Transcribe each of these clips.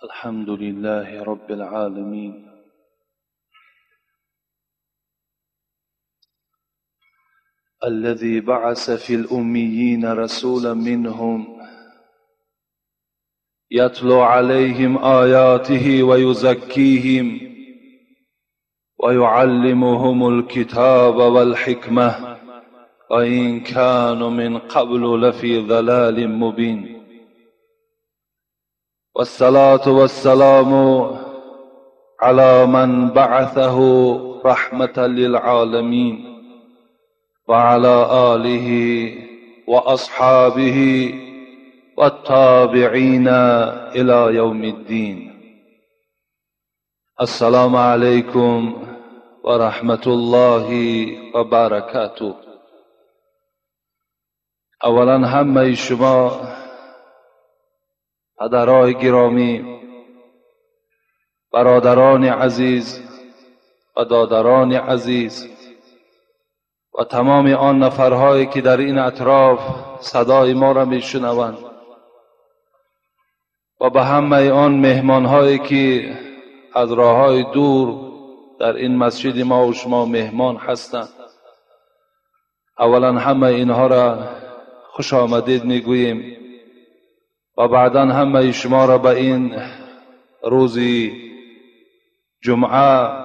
الحمد لله رب العالمين الذي بعث في الأميين رسولا منهم يتلو عليهم آياته ويزكيهم ويعلمهم الكتاب والحكمة وإن كانوا من قبل لفي ضلال مبين والصلاة والسلام على من بعثه رحمة للعالمين وعلى آله وأصحابه والتابعين إلى يوم الدين. السلام عليكم ورحمة الله وبركاته. اولا همه شما پدرای گرامی، برادران عزیز و دادران عزیز و تمام آن نفرهایی که در این اطراف صدای ما را میشنوند و به همه آن مهمانهایی که از راههای دور در این مسجد ما و شما مهمان هستند، اولا همه اینها را خوش آمدید میگوییم و بعدا همه شما را به این روزی جمعه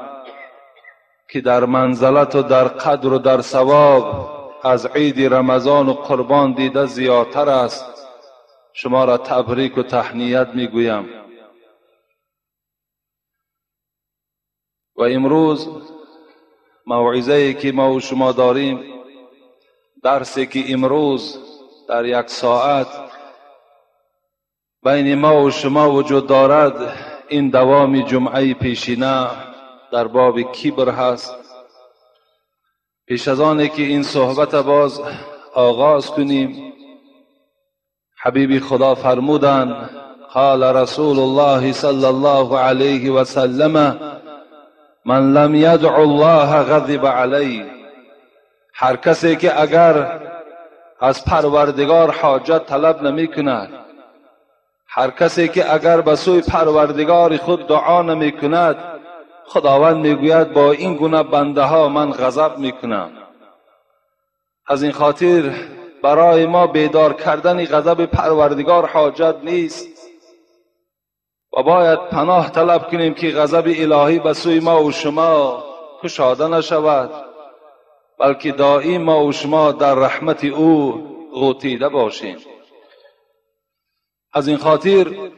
که در منزلت و در قدر و در ثواب از عید رمضان و قربان دیده زیادتر است، شما را تبریک و تهنیت میگویم. و امروز موعظه‌ای که ما و شما داریم، درسی که امروز در یک ساعت بین ما و شما وجود دارد، این دوام جمعه پیشینه در باب کبر هست. پیش از آنه که این صحبت باز آغاز کنیم، حبیب خدا فرمودند: قال رسول الله صلی الله علیه و سلم: من لم یدع الله غضب علیه. هر کسی که اگر از پروردگار حاجت طلب نمی کند، هر کسی که اگر به سوی پروردگار خود دعا نمی کند، خداوند میگوید با این گونه بنده ها من غضب میکنم. از این خاطر برای ما بیدار کردن غضب پروردگار حاجت نیست و باید پناه طلب کنیم که غضب الهی به سوی ما و شما کشاده نشود، بلکه دائم ما و شما در رحمت او غوطیده باشیم. از این خاطر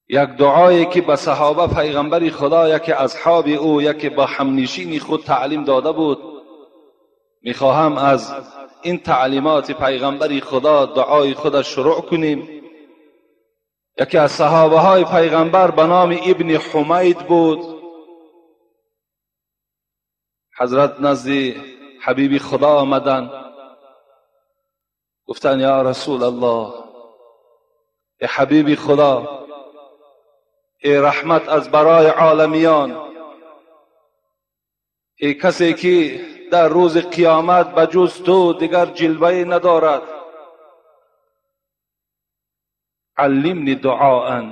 یک دعایی که به صحابه پیغمبر خدا، یکی اصحاب او، یکی با همنشین خود تعلیم داده بود، میخواهم از این تعلیمات پیغمبر خدا دعای خود شروع کنیم. یکی از صحابه های پیغمبر به نام ابن حمید بود. حضرت نزد حبیب خدا آمدن، گفتن: یا رسول الله، ای حبیب خدا، ای رحمت از برای عالمیان، ای کسی که در روز قیامت بجز تو دیگر جلوه ندارد، علمنی دعاء،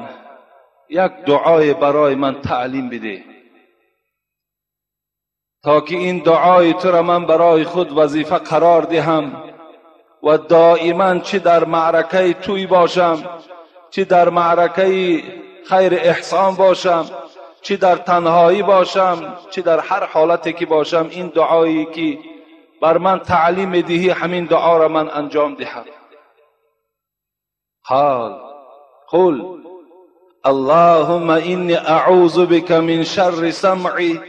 یک دعای برای من تعلیم بده تا که این دعای تو را من برای خود وظیفه قرار دهم و دائما چه در معرکه توی باشم، چه در معرکه خیر احسان باشم، چه در تنهایی باشم، چه در هر حالتی که باشم، این دعایی که بر من تعلیم دهی همین دعا را من انجام دهم. قل اللهم انی اعوذ بک من شر سمعی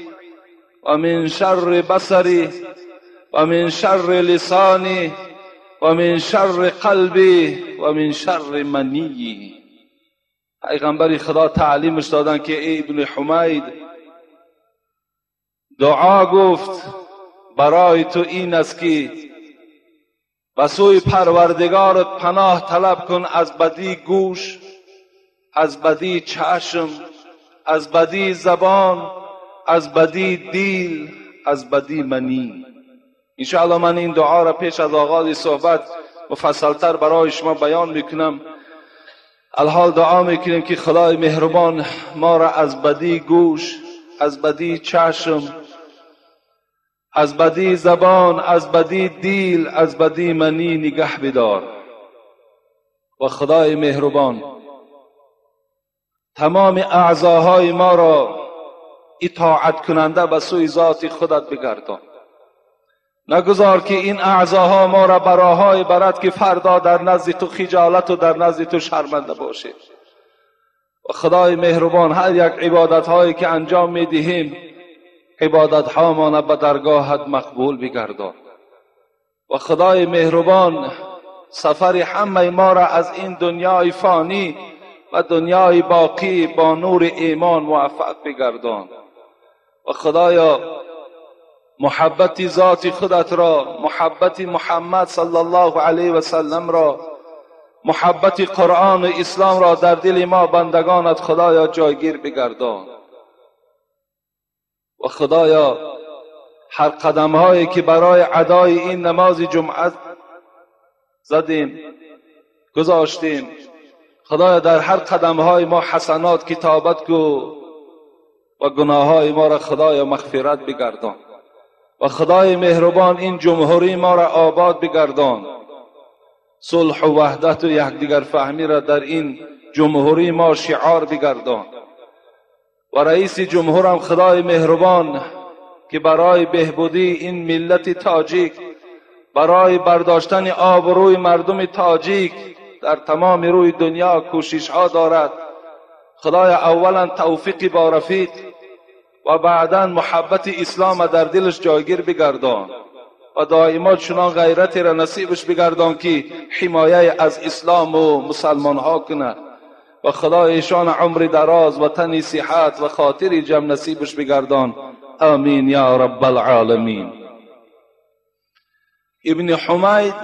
و من شر بصری و من شر لسانی و من شر قلبی و من شر منی. پیغمبر خدا تعلیمش دادن که ای ابن حمید، دعا گفت برای تو این است که به سوی پروردگارت پناه طلب کن از بدی گوش، از بدی چشم، از بدی زبان، از بدی دل، از بدی منی. انشاءالله من این دعا را پیش از آغاز صحبت مفصلتر برای شما بیان میکنم. الحال دعا میکنیم که خدای مهربان ما را از بدی گوش، از بدی چشم، از بدی زبان، از بدی دل، از بدی منی نگه بدار. و خدای مهربان تمام اعضاهای ما را اطاعت کننده به سوی ذات خودت بگردان. نگذار که این اعضاها ما را براهای برد که فردا در نزد تو خجالت و در نزد تو شرمنده باشه. و خدای مهربان هر یک عبادت هایی که انجام می دهیم عبادت ها ما به درگاهت مقبول بگردان. و خدای مهربان سفر همه ما را از این دنیای فانی و دنیای باقی با نور ایمان موفق بگردان. و خدایا محبت ذات خودت را، محبت محمد صلی الله علیه و سلم را، محبت قرآن و اسلام را در دل ما بندگانت خدایا جایگیر بگردان. و خدایا هر قدم هایی که برای ادای این نماز جمعه زدیم گذاشتیم، خدایا در هر قدم های ما حسنات کتابت کو و گناه های ما را خدایا مغفرت بگردان. و خدای مهربان این جمهوری ما را آباد بگردان، صلح و وحدت و یکدیگر فهمی را در این جمهوری ما شعار بگردان. و رئیس جمهورم خدای مهربان که برای بهبودی این ملت تاجیک، برای برداشتن آبروی مردم تاجیک در تمام روی دنیا کوشش ها دارد، خدایا اولا توفیق با رفیق و بعدا محبت اسلام در دلش جایگیر بگردان و دائما چنان غیرتی را نصیبش بگردان که حمایه از اسلام و مسلمان ها کنه. و خدای ایشان عمر دراز و تن صحت و خاطر جمع نصیبش بگردان. آمین یا رب العالمین. ابن حمید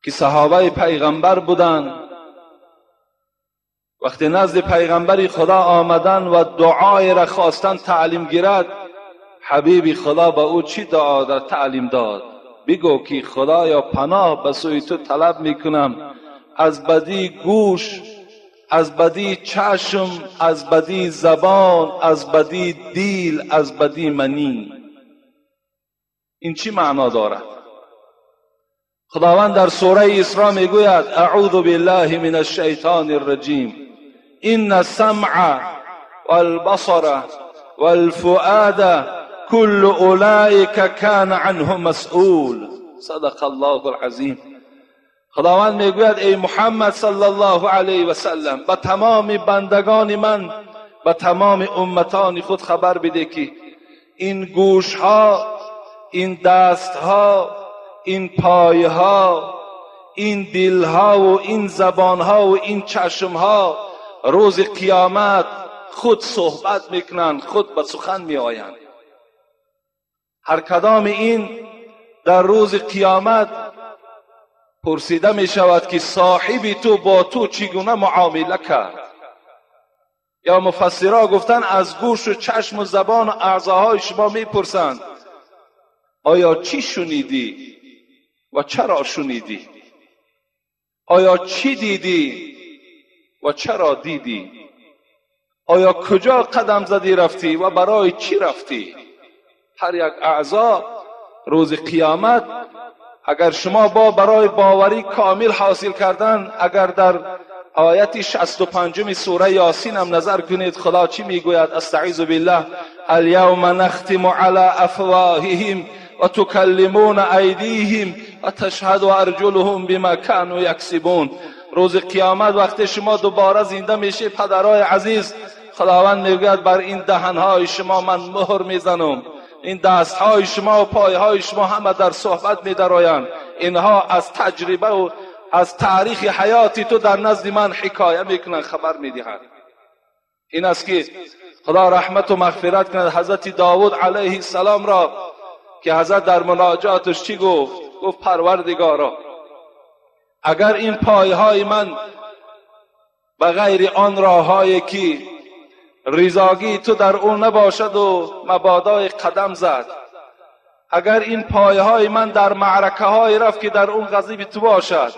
که صحابه پیغمبر بودند، وقتی نزد پیغمبر خدا آمدن و دعای را خواستن تعلیم گیرد، حبیب خدا به او چی دعا در تعلیم داد؟ بگو که خدایا پناه به سوی تو طلب میکنم از بدی گوش، از بدی چشم، از بدی زبان، از بدی دل، از بدی منی. این چی معنا دارد؟ خداوند در سوره اسراء میگوید اعوذ بالله من الشیطان الرجیم ان السمع والبصر والفؤاد كل اولئک کان عنه مسئول. صدق الله العظیم. خداوند میگوید ای محمد صلی الله علیه و سلم به تمام بندگان من، به تمام امتان خود خبر بده که این گوش ها، این دست ها، این پای ها، این دل ها و این زبان ها و این چشم ها روز قیامت خود صحبت میکنند، خود به سخن می آیند. هر کدام این در روز قیامت پرسیده می شود که صاحب تو با تو چگونه معامله کرد. یا مفسرها گفتن از گوش و چشم و زبان و اعضاهای شما می پرسند آیا چی شنیدی و چرا شنیدی؟ آیا چی دیدی و چرا دیدی؟ آیا کجا قدم زدی رفتی و برای چی رفتی؟ هر یک اعضا روز قیامت اگر شما برای باوری کامل حاصل کردن، اگر در آیت 65 سوره یاسین هم نظر کنید خدا چی میگوید؟ استعیذ بالله الیوم نختم علی افواههم و تکلمون ایدیهم و تشهد ارجلهم بما كانوا یکسبون. روز قیامت وقتی شما دوباره زنده میشه پدرای عزیز، خداوند میگوید بر این دهنهای شما من مهر میزنم، این دستهای شما و پایهای شما همه در صحبت می‌درآیند. اینها از تجربه و از تاریخ حیاتی تو در نزد من حکایه میکنند، خبر میدهند. این است که خدا رحمت و مغفرت کند حضرت داوود علیه السلام را که حضرت در مناجاتش چی گفت؟ گفت پروردگارا اگر این پایهای من به غیر آن راههایی که رضاگی تو در اون نباشد و مبادای قدم زد، اگر این پایهای من در معرکه های رفت که در اون غضب تو باشد،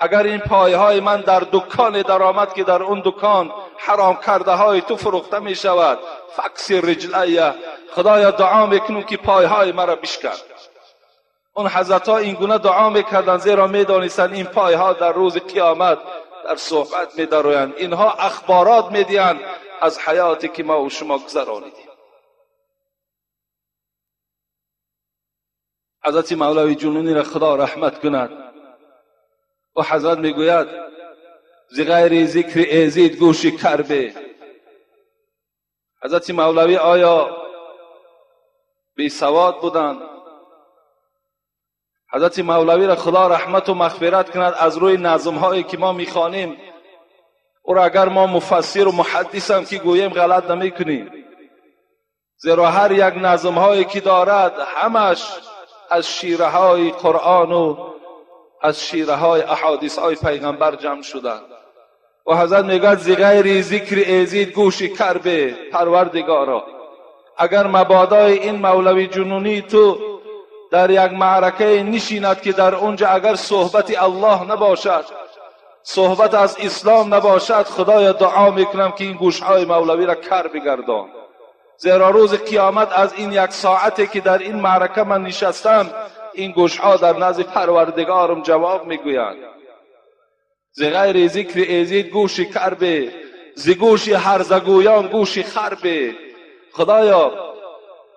اگر این پایهای من در دکان درآمد که در اون دکان حرام کرده های تو فروخته می شود، فکسی رجلیه، خدایا دعا میکنم که پایهای مرا بشکن. اون حضرت ها این گونه دعا میکردن، زیرا میدانستند این پایها در روز قیامت در صحبت میدرویند. اینها اخبارات میدهند از حیاتی که ما و شما گذرانیدیم. حضرت مولوی جنونی را خدا رحمت کند، و حضرت میگوید ز غیر ذکر ایزید گوش کربه. حضرت مولوی آیا بی سواد بودند؟ حضرت مولوی را خدا رحمت و مغفرت کند، از روی نظم هایی که ما میخوانیم او را اگر ما مفسر و محدث هم که گوییم غلط نمی کنیم، زیرا هر یک نظم هایی که دارد همش از شیره های قرآن و از شیره های احادیث های پیغمبر جمع شده. و حضرت میگوید ز غیر ذکر ایزید گوش کربه. پروردگارا اگر مبادای این مولوی جنونی تو در یک معرکه نشیند که در اونجا اگر صحبت الله نباشد، صحبت از اسلام نباشد، خدایا دعا میکنم که این گوشهای مولوی را کر بگردان، زیرا روز قیامت از این یک ساعتی که در این معرکه من نشستم این گوشها در نزد پروردگارم جواب میگویند. ز غیر ذکر ایزید گوش کربه، ز گوش هرزگویان گوش خربه. خدایا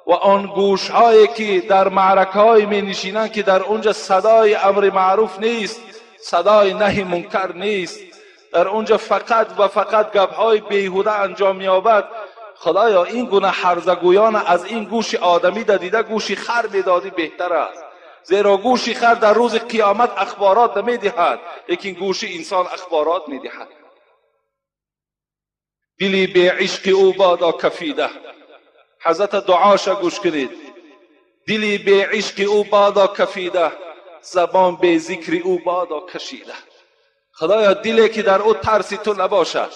و آن گوش هایی که در معرکه های می نشینند که در اونجا صدای امر معروف نیست، صدای نهی منکر نیست، در اونجا فقط و فقط گپ های بیهوده انجام یابد، خدایا این گونه هرزگویان از این گوش آدمی دیده گوش خر میدادی بهتر است، زیرا گوش خر در روز قیامت اخبارات نمیدهد، لیکن گوش انسان اخبارات میدهد. دلی به عشق او بادا کفیده. حضرت دعاشا گوش کنید. دلی به عشق او بادا کفیده، زبان به ذکر او بادا کشیده. خدایا دلی که در او ترس تو نباشد،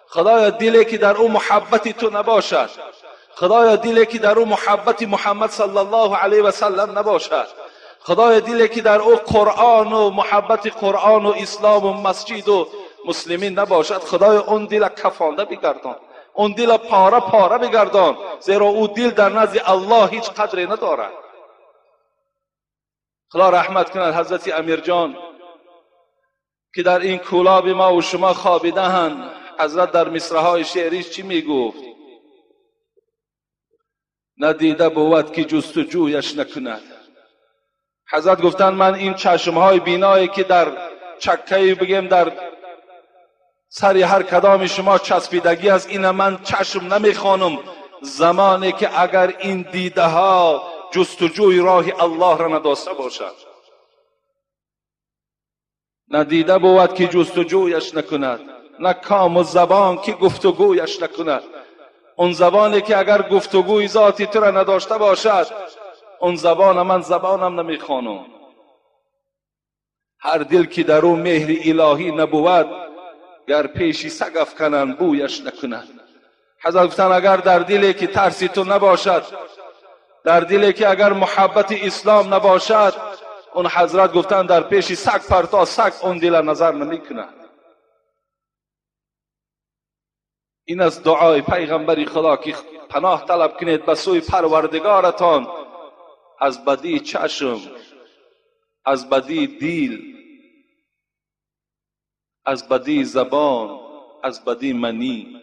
خدایا دلی که در او محبت تو نباشد، خدایا دلی که در او محبت محمد صلی الله علیه و سلم نباشد، خدایا دلی که در او قرآن و محبت قرآن و اسلام و مسجد و مسلمین نباشد، خدایا اون دل کفانده بگردان، اون دل پاره پاره بگردان، زیرا او دل در نزد الله هیچ قدری ندارد. خدا رحمت کند حضرت امیر جان که در این کولاب ما و شما خوابیده‌اند. حضرت در مصرع‌های شعریش چی میگفت؟ ندیده بود که جستجویش نکند. حضرت گفتند من این چشمهای بینایی که در چکه بگیم در سری هر کدام شما چسبیدگی از این من چشم نمیخوانم، زمانی که اگر این دیده ها جستجوی راه الله را نداشته باشد. ندیده بود که جستجویش نکند، نه کام و زبان که گفتگویش نکند. اون زبانی که اگر گفتگوی ذاتی تو را نداشته باشد، اون زبان من زبانم نمیخوانم. هر دل که در او مهر الهی نبود، گر پیشی سگ افکنند بویش نکند. حضرت گفتن اگر در دلی که ترس تو نباشد، در دلی که اگر محبت اسلام نباشد، اون حضرت گفتن در پیش سگ پرتا سگ اون دل نظر نمیکند. این از دعای پیغمبر خدا که پناه طلب کنید به سوی پروردگارتان از بدی چشم، از بدی دل، از بدی زبان، از بدی منی.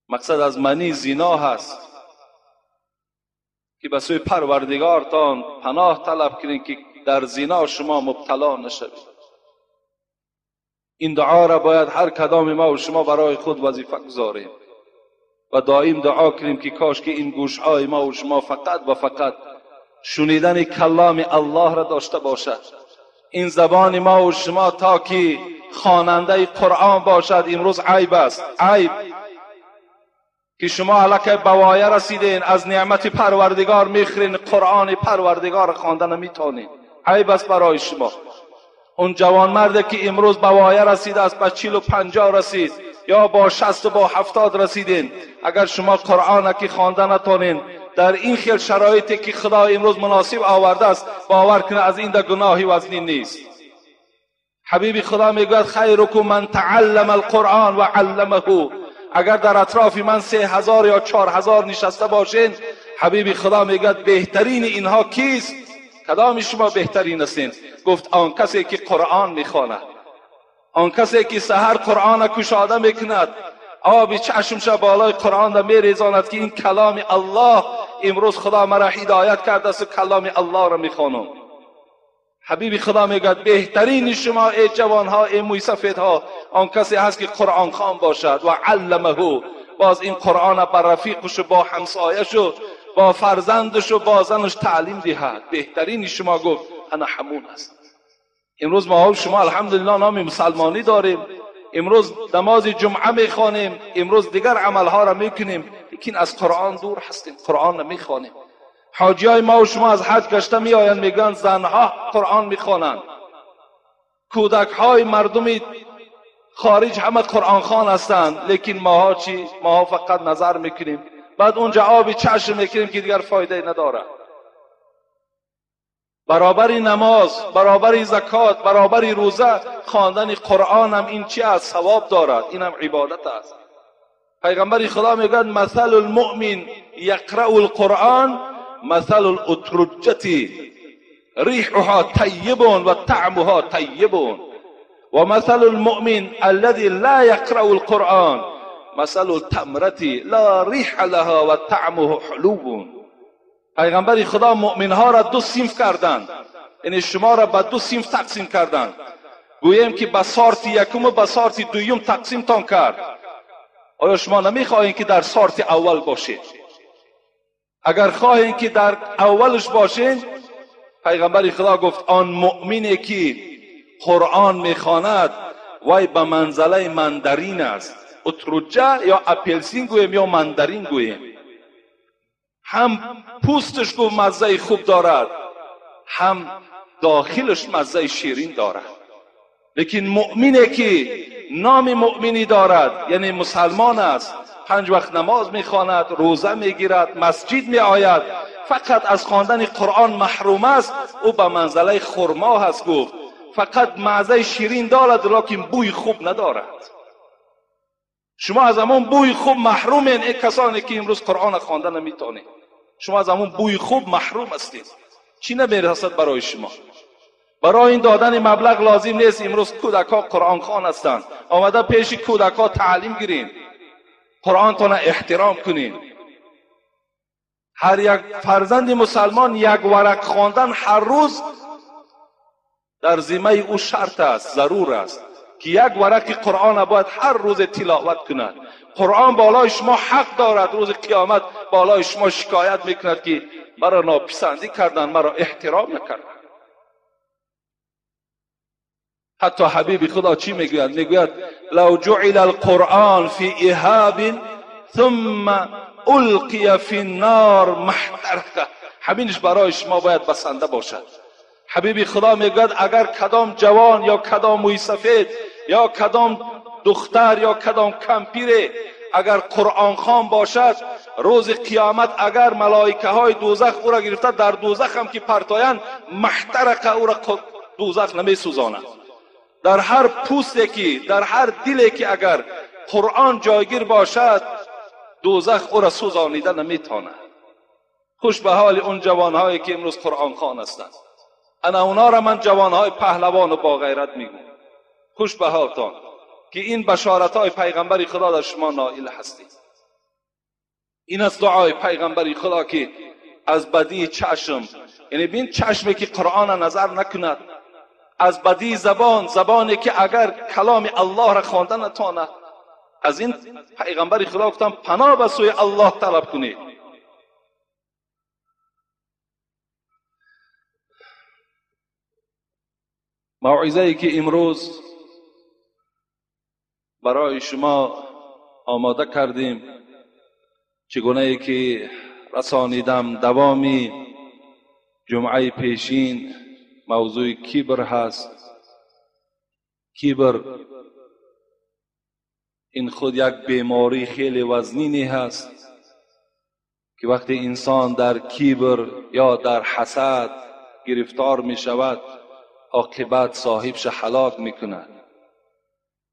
مقصد از منی زنا هست که به سوی پروردگارتان پناه طلب کنید که در زنا شما مبتلا نشوید. این دعا را باید هر کدام ما و شما برای خود وظیفه گذاریم و دائم دعا کنیم که کاش که این گوشهای ما و شما فقط و فقط شنیدن کلام الله را داشته باشد. این زبان ما و شما تا که خواننده قرآن باشد. امروز عیب است، عیب که شما الکی بوایه رسیدین، از نعمت پروردگار میخرین، قرآن پروردگار خوانده نمیتونین. عیب است برای شما. اون جوان مرده که امروز بوایه رسیده است، با 40 و 50 رسید یا با 60 و با 70 رسیدین، اگر شما قرآن که خوانده نتونین در این خیل شرایطی که خدا امروز مناسب آورده است، باور کنه از این ده گناهی وزنی نیست. حبیب خدا میگوید خیرکم من تعلم القرآن و علمه. اگر در اطراف من 3000 یا 4000 نشسته باشین، حبیب خدا میگوید بهترین اینها کیست؟ کدام شما بهترین هستین؟ گفت آن کسی که قرآن میخواند، آن کسی که سحر قرآن کشاده میکند، آب چشمش بالای قرآن را میریزاند که این کلام الله، امروز خدا مرا هدایت کرده است و کلام الله را میخوانم. حبیب خدا میگوید بهترین شما ای جوانها، ای موی سفیدها، آن کسی هست که قرآن خوان باشد و علمه، باز این قرآن بر رفیقش و با همسایش و با فرزندش و با زنش تعلیم دهد. بهترین شما گفت انا همون است. امروز ما شما الحمدلله نام مسلمانی داریم، امروز نماز جمعه میخوانیم، امروز دیگر عملها را میکنیم، لیکن از قرآن دور هستیم، قرآن نمیخوانیم. حاجی های ما و شما از حج گشته می آیند، میگن زنها قرآن میخوانند، کودک های مردم خارج همه قرآن خوان هستند، لیکن ماها چی؟ ماها فقط نظر میکنیم، بعد اونجا آبی چشم میکنیم که دیگر فایده نداره. برابری نماز، برابری زکات، برابری روزه، خواندن قرآن هم این چی است؟ ثواب دارد، این هم عبادت است. پیغمبر خدا میگوید مثل المؤمن یقرأ القرآن مثل الاترجة ریحها طیب و طعمها طیب و مثل المؤمن الذي لا يقرأ القرآن مثل التمرة لا ریح لها و طعمه حلو. پیغمبر خدا مؤمنها را دو صنف کردند، یعنی شما را به دو صنف تقسیم کردند. گوییم که به سارت یکم و به سارت دویم تقسیم تان کرد. آیا شما نمیخواهید که در سارت اول باشید؟ اگر خواهید که در اولش باشین، پیغمبر خدا گفت آن مؤمنی که قرآن میخواند وای به منزله مندرین است. اترجه یا اپلسین گویم یا مندرین گویم، هم پوستش گو مزه خوب دارد، هم داخلش مزه شیرین دارد. لیکن مؤمنی که نام مؤمنی دارد، یعنی مسلمان است، 5 وقت نماز میخواند، روزه میگیرد، مسجد میآید، فقط از خواندن قرآن محروم است، او به منزله خرما هست. گفت فقط مزه شیرین دارد لیکن بوی خوب ندارد. شما از همون بوی خوب محرومین، ای کسانی که امروز قرآن خوانده نمیتونید، شما از همون بوی خوب محروم هستید. چی نمیرسد برای شما؟ برای این دادن مبلغ لازم نیست. امروز کودکا قرآن خوان هستند، آمده پیش کودکا تعلیم گیرین، قرآن تان احترام کنین. هر یک فرزند مسلمان یک ورق خواندن هر روز در ذمه او شرط است، ضرور است که یک ورق قرآن باید هر روز تلاوت کند. قرآن بالای شما حق دارد، روز قیامت بالای شما شکایت میکند که مرا ناپسندی کردند، مرا احترام نکردند. حتی حبیب خدا چی میگوید؟ میگوید لو جعل القرآن فی اهاب ثم القی فی النار محترقه. همینش برای شما باید بسنده باشد. حبیب خدا میگوید اگر کدام جوان یا کدام موی سفید یا کدام دختر یا کدام کمپیر اگر قرآن خوان باشد، روز قیامت اگر ملائکه های دوزخ او را گرفته در دوزخ هم که پرتایند، محترقه، او را دوزخ نمی سوزاند. در هر پوستی که، در هر دلی که اگر قرآن جایگیر باشد، دوزخ او را سوزانیده نمیتواند. خوش به حال اون جوانهایی که امروز قرآن خوان هستند. انا اونا را من جوانهای پهلوان و با غیرت میگم. خوش به حالتان که این بشارت های پیغمبر خدا در شما نائل هستید. این از دعای پیغمبر خدا که از بدی چشم، یعنی بین چشمی که قرآن نظر نکند، از بدی زبان، زبانی که اگر کلام الله را خوانده نتواند، از این پیغمبر خدا گفتم پناه به سوی الله طلب کنید. موعظه ای که امروز برای شما آماده کردیم، چگونه ای که رسانیدم، دوامی جمعه پیشین موضوع کبر هست. کبر این خود یک بیماری خیلی وزنینی هست که وقتی انسان در کبر یا در حسد گرفتار می شود، عاقبت صاحبش هلاک میکند.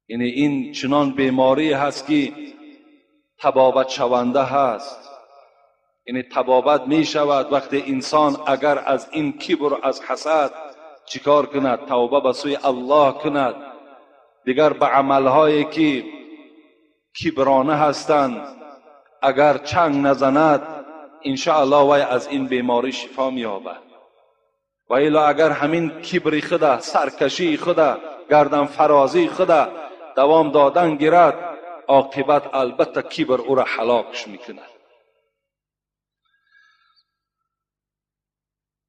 یعنی این چنان بیماری هست که تبابت شونده هست. یعنی تبابت می شود وقتی انسان اگر از این کبر و از حسد چیکار کند؟ توبه به سوی الله کند، دیگر به عملهایی که کبرانه هستند اگر چنگ نزند، انشاءالله وی از این بیماری شفا می‌یابد. و الا اگر همین کبر خود، سرکشی خود، گردن فرازی خود دوام دادن گیرد، عاقبت البته کبر او را هلاکش میکند.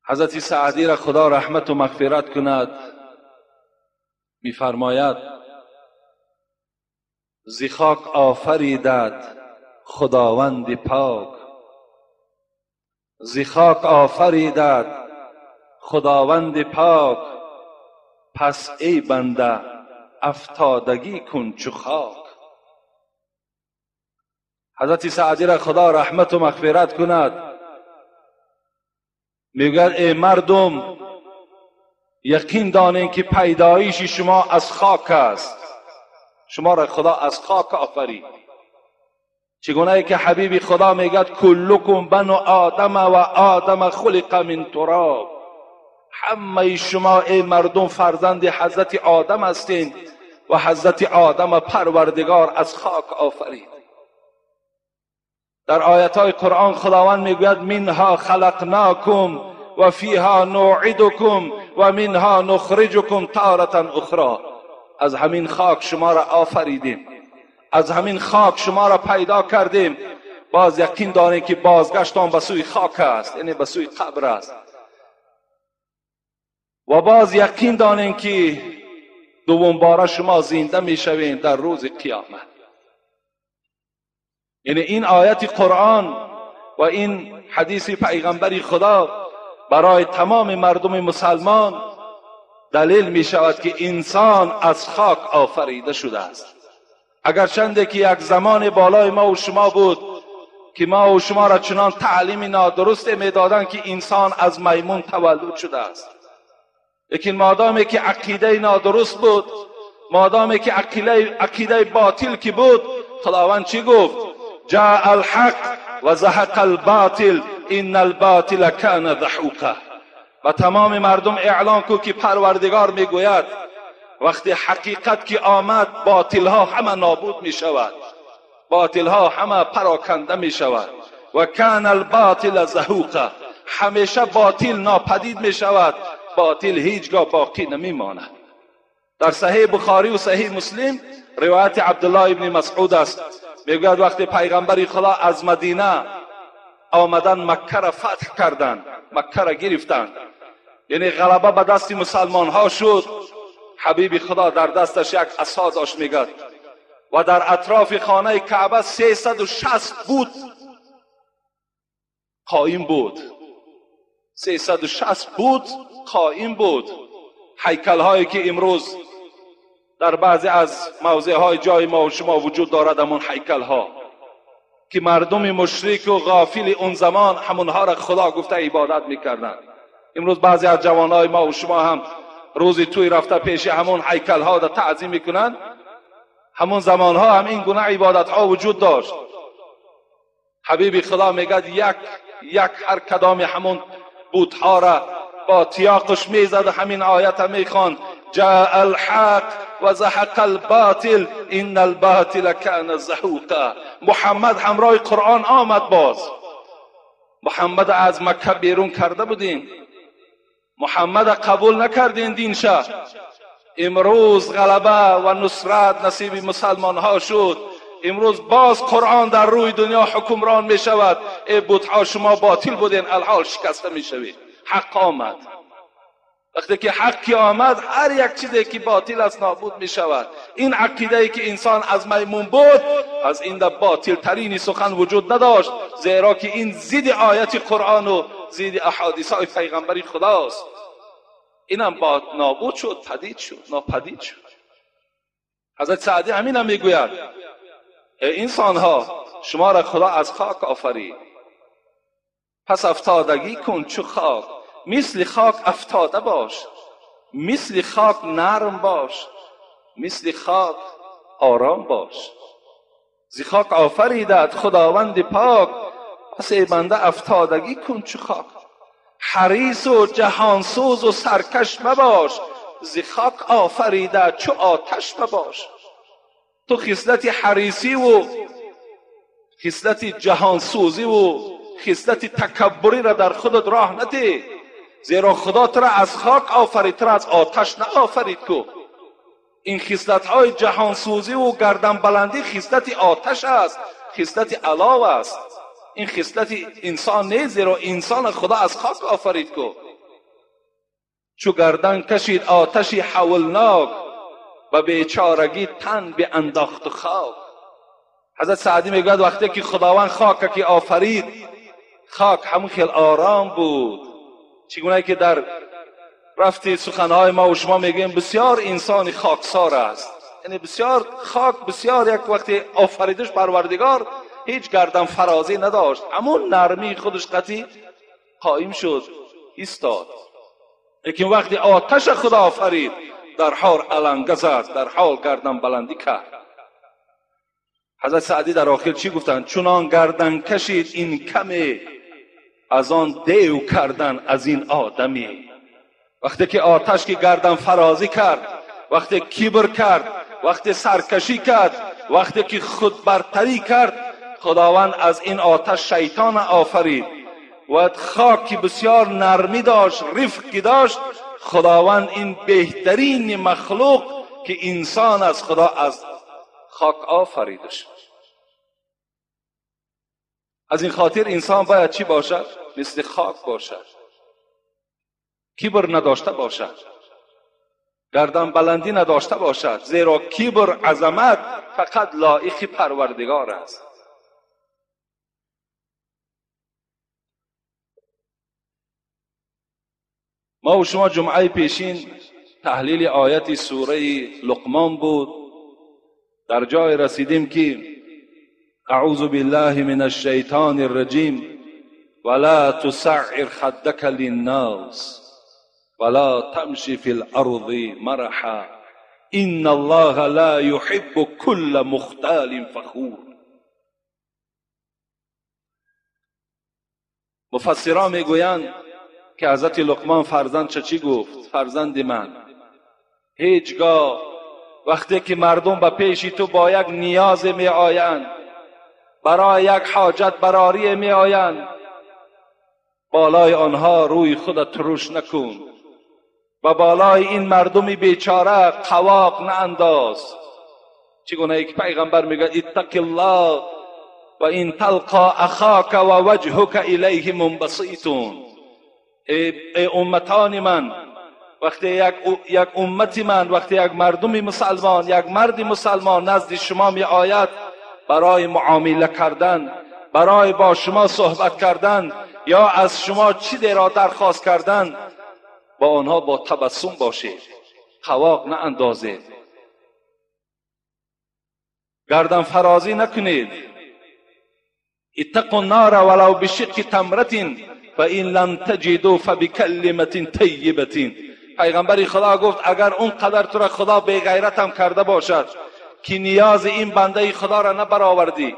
حضرت سعدی را خدا رحمت و مغفرت کند میفرماید ز خاک آفریدت خداوند پاک، ز خاک آفریدت خداوند پاک، پس ای بنده افتادگی کن چو خاک. حضرت سعدی را خدا رحمت و مغفرت کند میگوید ای مردم یقین دانید که پیدایش شما از خاک است. شما را خدا از خاک آفرید. چگونه ای که حبیب خدا میگوید کلکم بنو آدم و آدم خلق من تراب، همه شما ای مردم فرزند حضرت آدم هستین و حضرت آدم پروردگار از خاک آفرید. در آیات های قرآن خداوند میگوید منها خلقناکم و فیها نوعدکم و منها نخرجکم تارة اخرى. از همین خاک شما را آفریدیم، از همین خاک شما را پیدا کردیم. باز یقین دارید که بازگشتان به سوی خاک است، یعنی به سوی قبر است. و باز یقین دارید که دوم باره شما زنده میشوید در روز قیامت. یعنی این آیت قرآن و این حدیث پیغمبر خدا برای تمام مردم مسلمان دلیل می شود که انسان از خاک آفریده شده است. اگرچند که یک زمان بالای ما و شما بود که ما و شما را چنان تعلیم نادرست میدادند که انسان از میمون تولد شده است، لیکن مادامی که عقیده نادرست بود، مادامی که عقیده باطل که بود، خداوند چی گفت؟ جاء الحق و زهق الباطل ان الباطل کان زهوقا. و تمام مردم اعلان کو که پروردگار میگوید وقتی حقیقت که آمد باطل ها همه نابود می شود، باطل ها همه پراکنده می شود. و کان الباطل زهوقا، همیشه باطل ناپدید می شود، باطل هیچگاه باقی نمی ماند. در صحیح بخاری و صحیح مسلم روایت عبدالله ابن مسعود است، میگوید وقتی پیغمبر خدا از مدینه آمدن مکه را فتح کردند، مکه را گرفتند، یعنی غلبه به دست مسلمان ها شد. حبیب خدا در دستش یک عصا داشت میگد و در اطراف خانه کعبه 360 بود قائم بود، 360 بود قائم بود. هیکل هایی که امروز در بعضی از موضع های جای ما و شما وجود دارد، همون هیکل ها که مردم مشرک و غافل اون زمان همونها را خدا گفته عبادت میکردند. امروز بعضی از جوانای ما و شما هم روزی توی رفته پیش همون هیکل ها را تعظیم میکنند. همون زمان ها هم این گونه عبادت ها وجود داشت. حبیب خدا میگه یک هر کدام همون بت ها را با تیاقش میزد و همین آیت هم میخوان جاء الحق و زهق الباطل ان الباطل کان زهوقا. محمد همراه قرآن آمد. باز محمد از مکه بیرون کرده بودین، محمد قبول نکردین دینشه. امروز غلبه و نصرت نصیب مسلمان ها شد. امروز باز قرآن در روی دنیا حکمران می شود. ای بت ها شما باطل بودین، الحال شکسته می شوید. حق آمد. وقتی که حقی آمد هر یک چیزی که باطل است نابود می شود. این عقیده ای که انسان از میمون بود، از این در باطل ترین سخن وجود نداشت، زیرا که این ضد آیت قرآن و ضد احادیث های پیغمبری خداست. اینم با نابود شد، پدید شد، ناپدید شد. حضرت سعدی همین هم میگوید ای انسان ها شما را خدا از خاک آفرید، پس افتادگی کن چو خاک، مثل خاک افتاده باش، مثل خاک نرم باش، مثل خاک آرام باش. ز خاک آفریدت خداوند پاک، پس ای بنده افتادگی کن چو خاک. حریص و جهانسوز و سرکش مباش، ز خاک آفریده چو آتش مباش. تو خصلت حریصی و خصلت جهانسوزی و خصلت تکبری را در خودت راه نده، زیرا خدا تو را از خاک آفرید، تو را از آتش نه آفرید کو. این خصلت های جهانسوزی و گردن بلندی خصلت آتش است، خصلت علاو است. این خصلت انسان نیست، زیرا انسان خدا از خاک آفرید کو. چو گردن کشید آتشی حولناک، و بیچارگی تن به انداخت خاک. حضرت سعدی میگوید وقتی که خداوند خاک که آفرید، خاک همون خیلی آرام بود. چگونه که در رفتی سخنهای ما و شما میگیم بسیار انسان خاکسار است، یعنی بسیار خاک، بسیار یک وقتی آفریدش پروردگار هیچ گردن فرازی نداشت، همون نرمی خودش قطعی قائم شد ایستاد. لیکن وقتی آتش خدا آفرید در حال علنگه زد، در حال گردن بلندی کرد. حضرت سعدی در آخر چی گفتند؟ چونان گردن کشید این کمی، از آن دیو کردن از این آدمی. وقتی که آتش که گردن فرازی کرد، وقتی کبر کرد، وقتی سرکشی کرد، وقتی که خود برتری کرد، خداوند از این آتش شیطان آفرید. و خاک بسیار نرمی داشت، رفقی داشت. خداوند این بهترین مخلوق که انسان از خدا از خاک آفریدش. از این خاطر انسان باید چی باشد؟ مثل خاک باشد، کبر نداشته باشد، گردن بلندی نداشته باشد، زیرا کبر، عظمت فقط لایق پروردگار است. ما و شما جمعه پیشین تحلیل آیت سوره لقمان بود. در جای رسیدیم که اعوذ بالله من الشیطان الرجیم ولا تسعر خدك للناس ولا تمشي في الارض مرحا ان الله لا يحب كل مختال فخور. مفسران میگویند که حضرت لقمان فرزند چی گفت؟ فرزند من، هیچگاه وقتی که مردم به پیش تو با یک نیاز می آیند، برای یک حاجت براری می آیند، بالای آنها روی خودت ترش نکن و بالای این مردمی بیچاره قواق نانداز. چگونه یک پیغمبر میگه اتق الله و این تلقا اخاک و وجهک الیه منبسطون. ای امتان من، وقتی یک امتی من، وقتی یک مردم مسلمان، یک مرد مسلمان نزد شما می آید برای معامله کردن، برای با شما صحبت کردن یا از شما چیزی را درخواست کردن، با آنها با تبسم باشید، قواق نه اندازید، گردن فرازی نکنید. اتقوا النار ولو بشق تمرة فإن لم تجدوا فبكلمة طیبة. پیغمبر خدا گفت اگر اون قدر تو را خدا بی غیرت هم کرده باشد که نیاز این بنده خدا را نبرآوردی،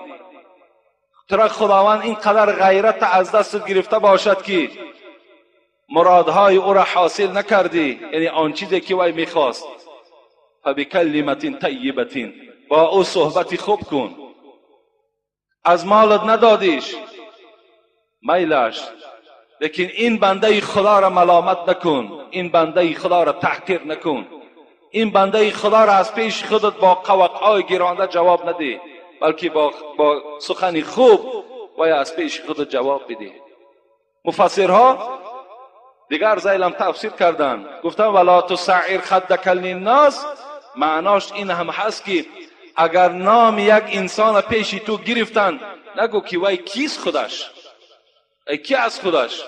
تو را خداوند این قدر غیرت از دست گرفته باشد که مرادهای او را حاصل نکردی، یعنی آن چیزی که وی میخواست، فبکلمة طیبة، با او صحبتی خوب کن. از مالت ندادیش میلش، لیکن این بنده خدا را ملامت نکن، این بنده خدا را تحقیر نکن، این بنده خدا را از پیش خودت با قوقعای گرانده جواب نده، بلکه با سخن خوب و از پیش خودت جواب بده. مفسرها دیگر زیلم تفسیر کردن، گفتن ولا تسعر خدک للناس، معناش این هم هست که اگر نام یک انسان پیش تو گرفتن، نگو که وای کیست خودش، ای کی از خودش.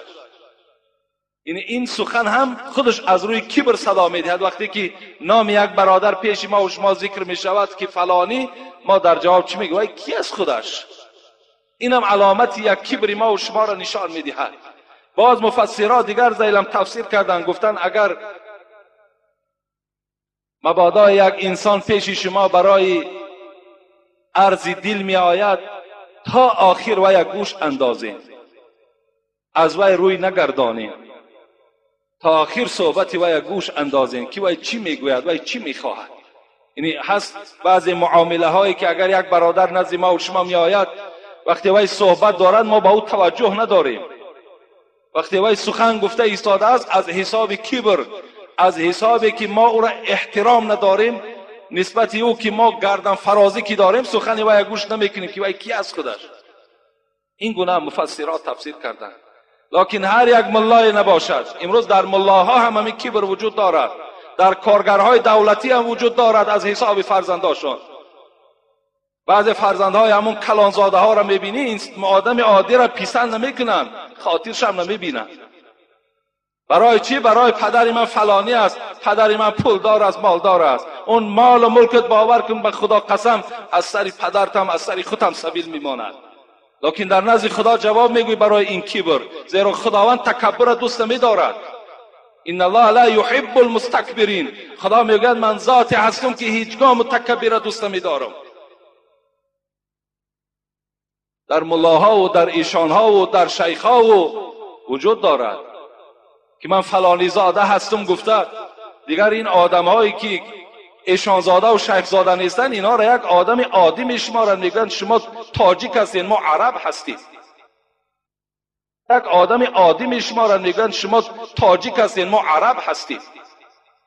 یعنی این سخن هم خودش از روی کبر صدا میدهد. وقتی که نام یک برادر پیش ما و شما ذکر می شود که فلانی، ما در جواب چی میگویم؟ وای کی از خودش. این هم علامت یک کبر ما و شما را نشان میدهد. باز مفسرها دیگر زیلم تفسیر کردن، گفتن اگر مبادا یک انسان پیش شما برای عرض دل می آید، تا آخر و یک گوش اندازین، از وی روی نگردانین، تا آخر صحبت و یک گوش اندازین که وی چی میگوید، وی چی میخواهد. یعنی هست بعضی معامله هایی که اگر یک برادر نزد ما و شما می آید، وقتی وی صحبت دارد ما با او توجه نداریم، وقتی وی سخن گفته ایستاده است، از حساب کبر، از حسابی که ما او را احترام نداریم نسبت او که ما گردن فرازی که داریم، سخن وی گوش نمیکنیم که وی کی از خودش. این گونه مفسرات تفسیر کردند. لکن هر یک ملای نباشد. امروز در ملاها هم همین کبر وجود دارد، در کارگرهای دولتی هم وجود دارد از حساب فرزنداشون. بعضی فرزندهای همون کلانزاده ها را میبینی، این آدم عادی را پسند نمیکنن، خاطرش هم نمیبینن. برای چی؟ برای پدر من فلانی است، پدر من پولدار است، مالدار است. اون مال و ملکت باور کن به خدا قسم از سر پدرتم از سر خودم سبیل میماند. لکن در نزد خدا جواب میگوی برای این کبر، زیرا خداوند تکبر دوست نمیدارد. ان الله لا يحب المستكبرین. خدا میگوید من ذاتی هستم که هیچگاه متکبر دوست نمیدارم. در ملاها و در ایشانها و در شیخها و وجود دارد که من فلانی زاده هستم گفته. دیگر این آدمهایی که ایشان زاده و شیخ زاده نیستن، اینا را یک آدم عادی میشمارند، میگن شما تاجیک هستین، ما عرب هستیم. یک آدم عادی میشمارند، میگن شما تاجیک هستین، ما عرب هستیم.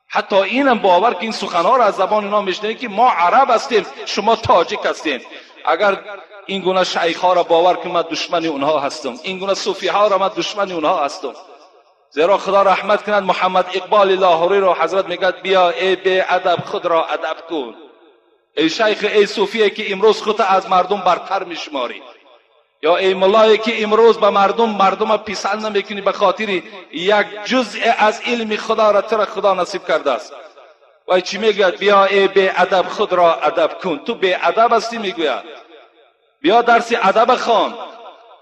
حتی اینم باور که این سخنها را از زبان اینا میشنوید که ما عرب هستیم، شما تاجیک هستین. اگر این گونه شیخ‌ها را باور که من دشمن اونها هستم، این گونه صوفی‌ها را من دشمن اونها هستم. زیرا خدا رحمت کند محمد اقبال لاهوری را حضرت میگد بیا ای بی ادب خود را ادب کن. ای شیخ، ای صوفیه که امروز خودت از مردم برتر میشماری، یا ای ملایی که امروز به مردم پسند نمیکنی به خاطر یک جزء از علم خدا را تر خدا نصیب کرده است. و چی میگوید؟ بیا ای بی ادب خود را ادب کن. تو بی ادب هستی میگوید. بیا درس ادب خوان.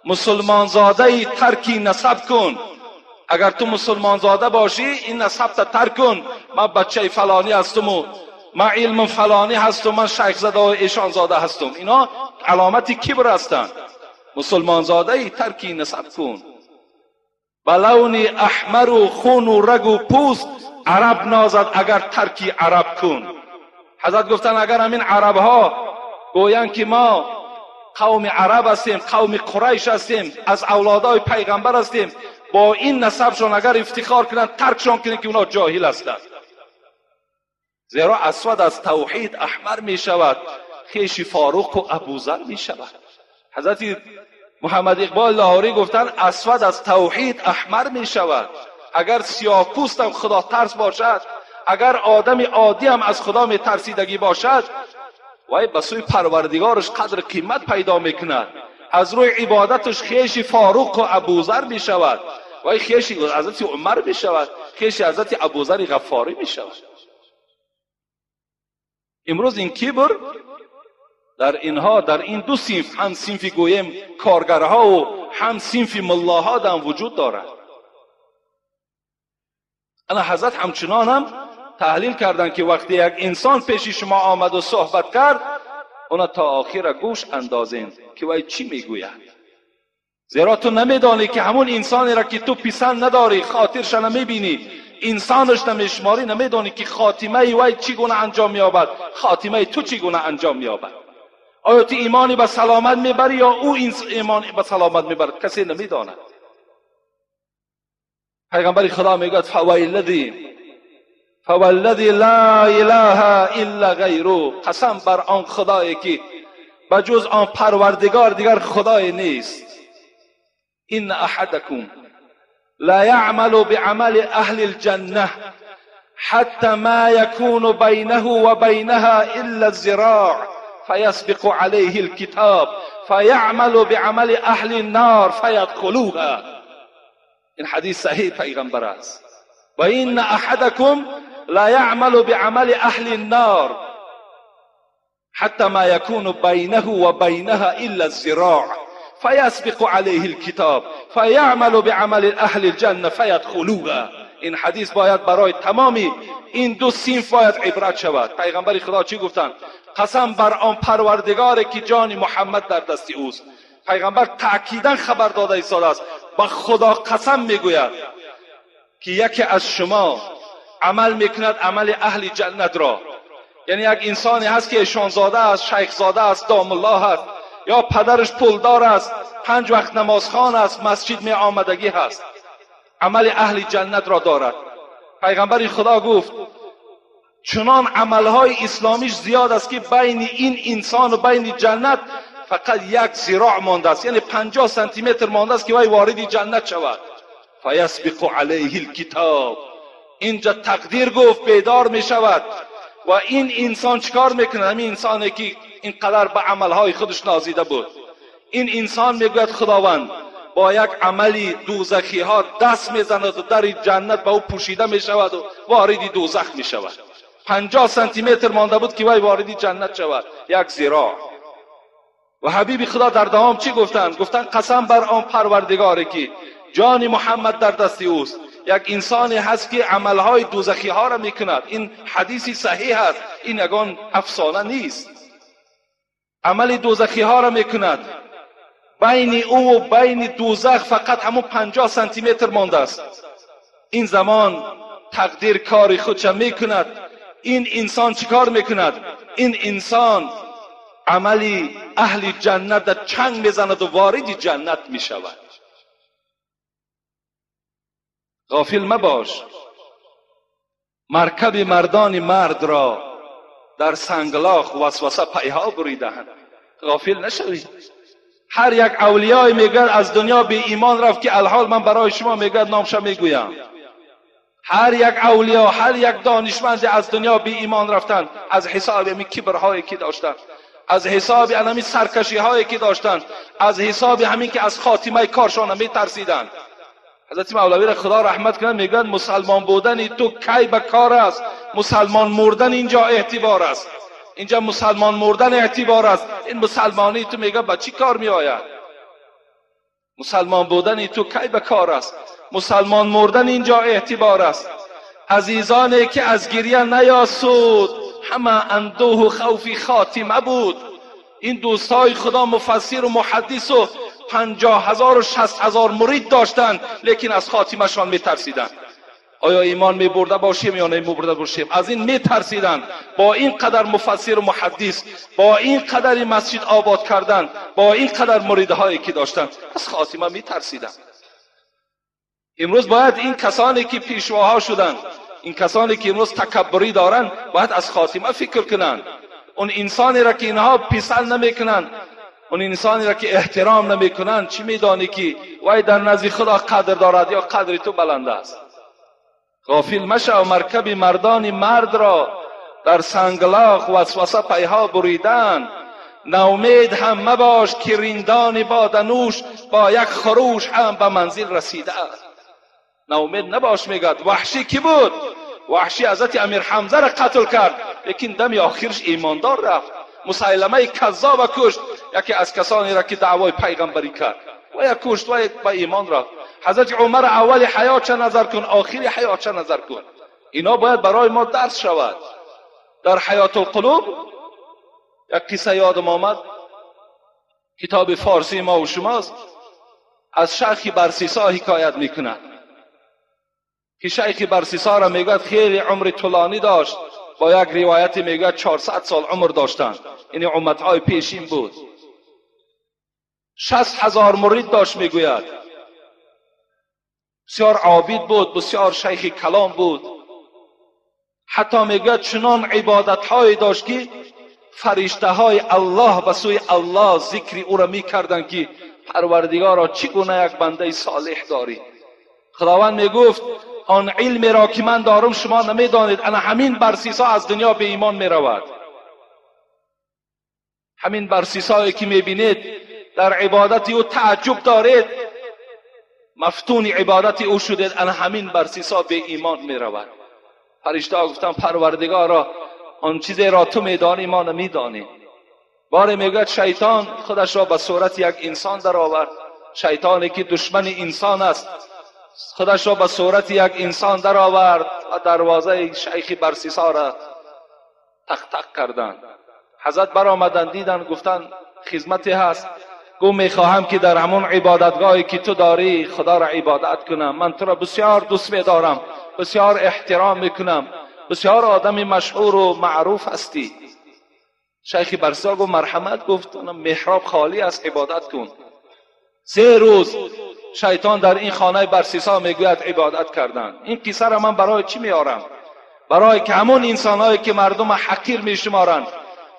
مسلمان زاده ترکی نسب کن. اگر تو مسلمان زاده باشی این نسب تا ترک کن. من بچه فلانی هستم و من علم فلانی هستم، من شیخ زاده و ایشان زاده هستم. اینا علامت کبر هستند. مسلمان زاده ترکی نسب کن. بلونی احمر و خون و رگ و پوست عرب نازد اگر ترکی عرب کن. حضرت گفتن اگر همین عرب ها گویان که ما قوم عرب هستیم، قوم قریش هستیم، از اولادای پیغمبر هستیم، با این نسبشون اگر افتخار کنن، ترکشون کنن که اونا جاهل هستند. زیرا اسود از توحید احمر می شود، خیش فاروق و ابوذر می شود. حضرت محمد اقبال لاهوری گفتن اسود از توحید احمر می شود. اگر سیاه پوست هم خدا ترس باشد، اگر آدم عادی هم از خدا می ترسیدگی باشد، وای به سوی پروردگارش قدر قیمت پیدا میکند. از روی عبادتش خیش فاروق و ابوذر می شود، وای خیش حضرت عمر می شود، خیش حضرت ابوذر غفاری می شود. امروز این کبر در اینها، در این دو صنف، هم صنف گویم کارگرها و هم صنف ملاها هم وجود دارد. انا حضرت همچنان هم تحلیل کردن که وقتی یک انسان پیش شما آمد و صحبت کرد، اونا تا آخر گوش اندازین که وای چی میگوید. زیرا تو نمیدانی که همون انسانی را که تو پسند نداری، خاطرش نمیبینی، انسانش نمیشماری، نمیدانی که خاتمه وای چگونه انجام مییابد، خاتمه تو چگونه انجام مییابد. آیا تو ایمانی به سلامت میبری یا او ایمانی به سلامت میبرد؟ کسی نمیداند. پیغمبر خدا میگوید فوالذی لا اله الا غیره، قسم بر آن خدایی که بجز آن پروردگار دیگر خدای نیست. ان احدکم لا يعمل بعمل اهل الجنه حتى ما يكون بينه وبينها الا الذراع فيسبق عليه الكتاب فيعمل بعمل اهل النار فيدخلوها. این حدیث صحیح پیغمبر است. و ان احدکم لا يعمل بعمل اهل النار حتى ما يكون بينه وبينها الا الذراع فيسبق عليه الكتاب فيعمل بعمل اهل الجنه فيدخلوها. این حدیث باید برای تمامی این دو صنف باید عبرت شود. پیغمبر خدا چی گفتند؟ قسم بر آن پروردگاری که جان محمد در دست اوست. پیغمبر تأکیداً خبر داده ایستاده است، با خدا قسم میگوید که یکی از شما عمل میکند عمل اهل جنت را، یعنی یک انسانی هست که شاهزاده است، شیخ زاده است، دام الله است، یا پدرش پولدار است، 5 وقت نمازخوان است، مسجد می آمدگی هست، عمل اهل جنت را دارد. پیغمبر خدا گفت چنان عملهای اسلامیش زیاد است که بین این انسان و بین جنت فقط 1 ذراع مانده است، یعنی 50 سانتی متر مانده است که وی وارد جنت شود. فیسبق علیه الکتاب، اینجا تقدیر گفت بیدار می شود. و این انسان چیکار میکنه؟ همین انسانی که اینقدر به عملهای خودش نازیده بود، این انسان میگوید خداوند با یک عملی دوزخی ها دست میزند و در جنت به او پوشیده میشود و وارد دوزخ میشود. 50 سانتی متر مانده بود که وی وارد جنت شود، 1 ذراع. و حبیب خدا در دوام چی گفتند؟ گفتند قسم بر آن پروردگاری که جان محمد در دست اوست، یک انسانی هست که عملهای دوزخی ها را میکند. این حدیثی صحیح است، این یگان افسانه نیست. عمل دوزخی ها را میکند، بین او و بین دوزخ فقط همون 50 سانتی متر مانده است. این زمان تقدیر کار خودش میکند. این انسان چیکار میکند؟ این انسان عملی اهل جنت در چنگ میزند و وارد جنت میشود. غافل مباش، مرکب مردان مرد را در سنگلاخ وسوسه پیها بریدند. غافل نشوید. هر یک اولیای میگه از دنیا به ایمان رفت که الحال من برای شما میگه نامش میگویم. هر یک اولیا، هر یک دانشمند از دنیا به ایمان رفتن از حساب همین کبرهایی که داشتن، از حساب همین سرکشی هایی که داشتن، از حساب همین که از خاتمه کارشان میترسیدن. حضرت مولوی را خدا رحمت کنه میگن مسلمان بودن تو کی به کار است، مسلمان مردن اینجا اعتبار است. اینجا مسلمان مردن اعتبار است. این مسلمانی تو میگه با چی کار می آید؟ مسلمان بودن تو کی به کار است؟ مسلمان مردن اینجا اعتبار است. عزیزانی که از گریه نیاسود، همه اندوه و خوف خاتمه بود. این دوستای خدا مفسر و محدث و 50,000 و 60,000 مرید داشتند، لیکن از خاتمه شان میترسیدند. آیا ایمان می برده باشیم یا نمی برده باشیم؟ از این می ترسیدن. با این قدر مفسر و محدث، با این قدر مسجد آباد کردن، با این قدر مریدهایی که داشتن، از خاتمه می ترسیدن. امروز باید این کسانی که پیشواها شدن، این کسانی که امروز تکبری دارن، باید از خاتمه فکر کنن. اون انسانی را که اینها پسند نمی کنن، اون انسانی را که احترام نمی کنن، چی می دانی که وای در نزد خدا قدر دارد یا قدر تو بلند است؟ غافل مشو، مرکب مردان مرد را در سنگلاخ وسوسه پیها بریدن. ناامید هم مباش که رندان بادنوش با یک خروش هم به منزل رسیده. ناامید نباش. میگد وحشی کی بود؟ وحشی حضرت امیر حمزه را قتل کرد، لیکن دم آخرش ایماندار رفت. مسیلمه کذاب کشت، یکی از کسانی را که دعوای پیغمبری کرد، و یک کشت و یک به ایمان رفت. حضرت عمر اول حیات چه نظر کن، آخری حیات چه نظر کن. اینا باید برای ما درس شود. در حیات القلوب یک قصه یادم آمد، کتاب فارسی ما و شماست، از شیخ برسیسا حکایت میکنه که شیخ برسیسا را میگوید خیلی عمر طولانی داشت، با یک روایت میگوید 400 سال عمر داشتند، یعنی امتهای پیشین بود. 60,000 مرید داشت میگوید. بسیار عابد بود، بسیار شیخ کلام بود. حتی میگوید چنان عبادت‌های داشت که فرشته‌های الله به سوی الله ذکر او را میکردند که پروردگارا چگونه یک بنده صالح داری. خداوند میگفت آن علمی را که من دارم شما نمیدانید، انا همین برسیسا از دنیا به ایمان میرود. همین برسیسایی که میبینید در عبادت او تعجب دارید، مفتون عبادت او شدید، انا همین برسیسا به ایمان میرود. فرشته ها گفتن پروردگارا آن چیزی را تو میدانی ما نمیدانیم. باره میگوید شیطان خودش را به صورت یک انسان در آورد، شیطانی که دشمن انسان است، خودش را به صورت یک انسان در آورد و دروازه شیخ برسیسا را تق تق کردند. حضرت برآمدند، دیدن، گفتن خدمتی هست. گو میخواهم که در همون عبادتگاهی که تو داری خدا را عبادت کنم. من تو را بسیار دوست می‌دارم، بسیار احترام میکنم، بسیار آدم مشهور و معروف هستی. شیخ برسیسا گفت مرحمت. گفت محراب خالی است، عبادت کن. 3 روز شیطان در این خانه برسیسا میگوید عبادت کردند. این قصه را من برای چی میارم؟ برای که همون انسانایی که مردم حقیر میشمارند،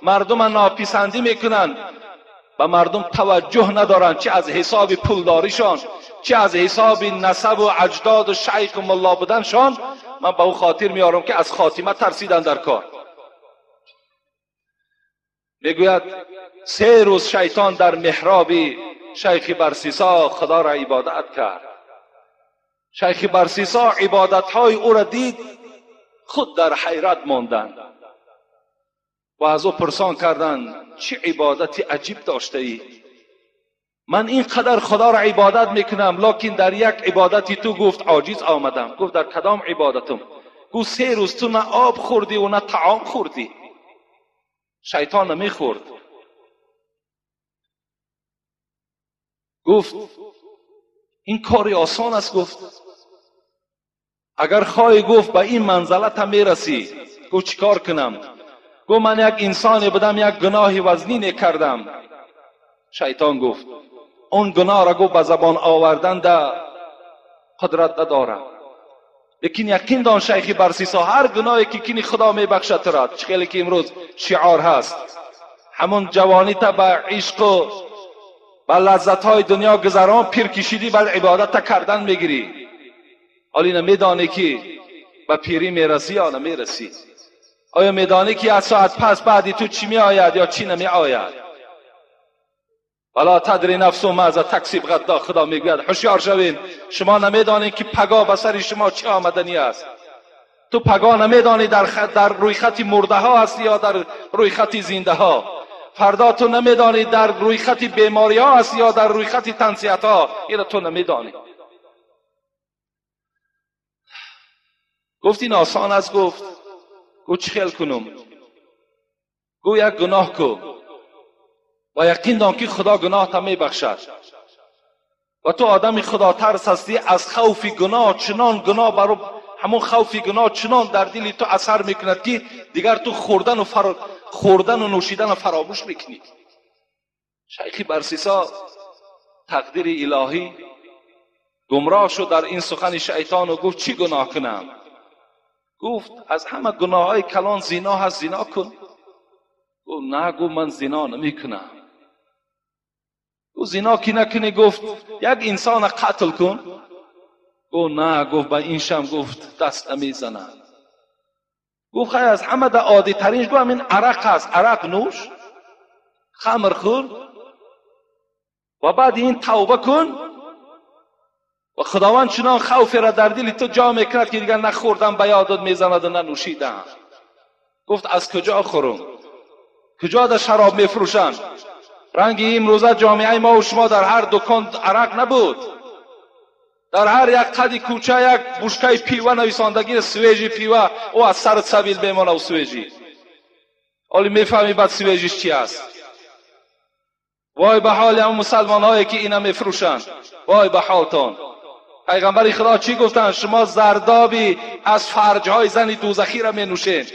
مردم ناپسندی میکنند، به مردم توجه ندارند، چه از حساب پولداریشان، چه از حساب نسب و اجداد و شیخ و ملا بودنشان، من به او خاطر میارم که از خاتمه ترسیدن در کار. میگوید 3 روز شیطان در محراب شیخ برسیسا خدا را عبادت کرد. شیخ برسیسا عبادتهای او را دید، خود در حیرت ماندند و از او پرسان کردند چه عبادتی عجیب داشته ای؟ من اینقدر خدا را عبادت میکنم، لکن در یک عبادتی تو گفت عاجز آمدم. گفت در کدام عبادتم؟ گفت 3 روز تو نه آب خوردی و نه طعام خوردی. شیطان نمیخورد. گفت این کاری آسان است. گفت اگر خواهی گفت به این منزلت هم میرسی. گفت چیکار کنم؟ گفت من یک انسانی بودم، یک گناه وزنی کردم. شیطان گفت اون گناه را گفت به زبان آوردن در قدرت ندارم، لیکن یقین دان شیخ برسیسا هر گناهی که کنی خدا میبخشد تو را. خیلی که امروز شعار هست، همون جوانی تا به عشق و به لذت های دنیا گذران پیر کشیدی، بعد عبادت کردن میگیری. حالی نمیدانی که به پیری میرسی یا نمیرسی؟ آیا میدانی که از ساعت پس بعدی تو چی می آید یا چی نمی آید؟ ولا تدری نفس ماذا تکسب غدا. خدا میگوید هوشیار شوین، شما نمیدانید که پگاه به سر شما چه آمدنی است. تو پگاه نمیدانی در روی خط مرده ها هستی یا در روی خط زنده ها. فردا تو نمیدانی در روی خط بیماری ها هستی یا در روی خط تنصیحات ها. این تو نمیدانی. گفت این آسان است. گفت چه خیل کنم؟ گو یک گناه کو و یقین دان که خدا گناه تا می بخشد و تو آدم خدا ترس هستی. از خوف گناه چنان گناه برو همون خوف گناه چنان در دل تو اثر میکند که دیگر تو خوردن و نوشیدن فراموش میکنی. شیخ برسیسا تقدیر الهی گمراه شد در این سخن شیطان و گفت چی گناه کنم؟ گفت از همه گناه های کلان زنا هست، زنا کن. گفت نه. گفت من زنا نمی کنم. گفت زنا کی نکنی؟ گفت یک انسان قتل کن. گفت نه. گفت به این شم گفت دست نمی زنم. گفت خیلی از همه در عادی ترینش گفت همین عرق هست، عرق نوش، خمر خور و بعد این توبه کن و خداوند چنان خوف را در دل تو جا میکند که دیگر نه خوردن به یادت میزند و نه نوشیدن. گفت از کجا خورم؟ کجا در شراب میفروشند؟ رنگ امروزه جامعه ما و شما در هر دکان عرق نبود. در هر یک قدی کوچه یک بشکه پیوه نویساندگی سویجی پیوه او از سر سبیل بمانه و سویجی. حالی میفهمی بعد سویجیش چی است؟ وای به حال هم مسلمان هایی که اینا میفروشند، وای به حالتان. پیغمبر خدا چی گفتن؟ شما زردابی از فرجهای زن دوزخی را می نوشین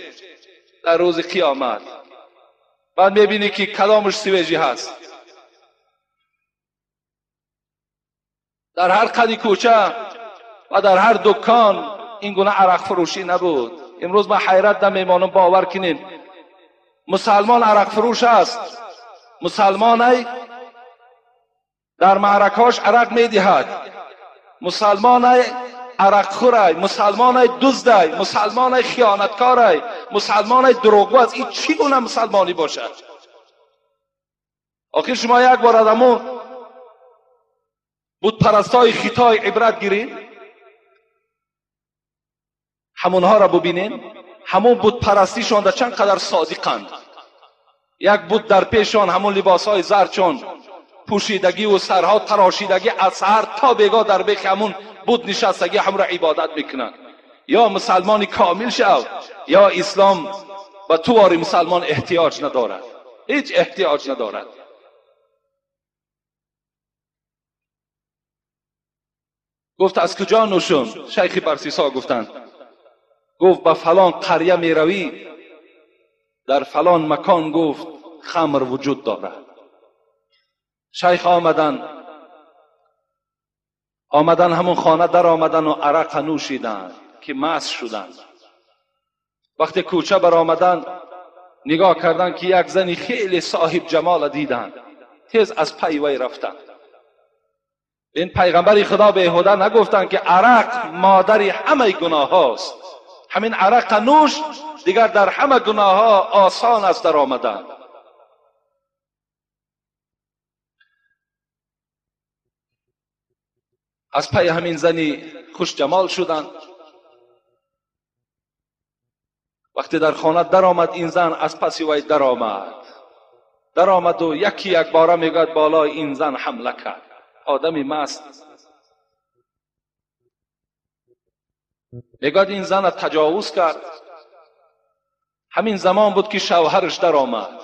در روز قیامت. بعد میبینی که کدامش سویجی هست. در هر قدی کوچه و در هر دکان این گونه عرق فروشی نبود. امروز من حیرت نمیمانم، باور کنین مسلمان عرق فروش است. مسلمان در معرکاش عرق میدهد، مسلمان عرق خورای، مسلمان دزدای، مسلمان خیانتکارای، مسلمان دروغگو است. این چی گونه مسلمانی باشد؟ آخر شما یک بار آدمو بود پرستای خطای عبرت گیرین، همونها را ببینین، همون بود پرستیشان در چند قدر صادقند. یک بود در پیشان همون لباسهای زرچون پوشیدگی و سرها تراشیدگی از سحر تا بیگاه در بیخ همون بود نشستگی هم را عبادت میکنن. یا مسلمان کامل شو یا اسلام و تو واری مسلمان احتیاج ندارد، هیچ احتیاج ندارد. گفت از کجا نوشم؟ شیخ برسیسا گفتند. گفت به فلان قریه می روی، در فلان مکان گفت خمر وجود دارد. شیخ آمدن همون خانه در آمدن و عرق نوشیدند که مست شدند. وقتی کوچه بر آمدن نگاه کردن که یک زنی خیلی صاحب جمال دیدند، تیز از پی وی رفتند. این پیغمبر خدا بیهوده نگفتند که عرق مادر همه گناه هاست، همین عرق نوش دیگر در همه گناه ها آسان است در آمدن. از پی همین زنی خوش جمال شدند. وقتی در خانه در آمد این زن از پس وی در آمد و یکی یک باره میگوید بالای این زن حمله کرد. آدمی مست میگوید این زن تجاوز کرد. همین زمان بود که شوهرش در آمد.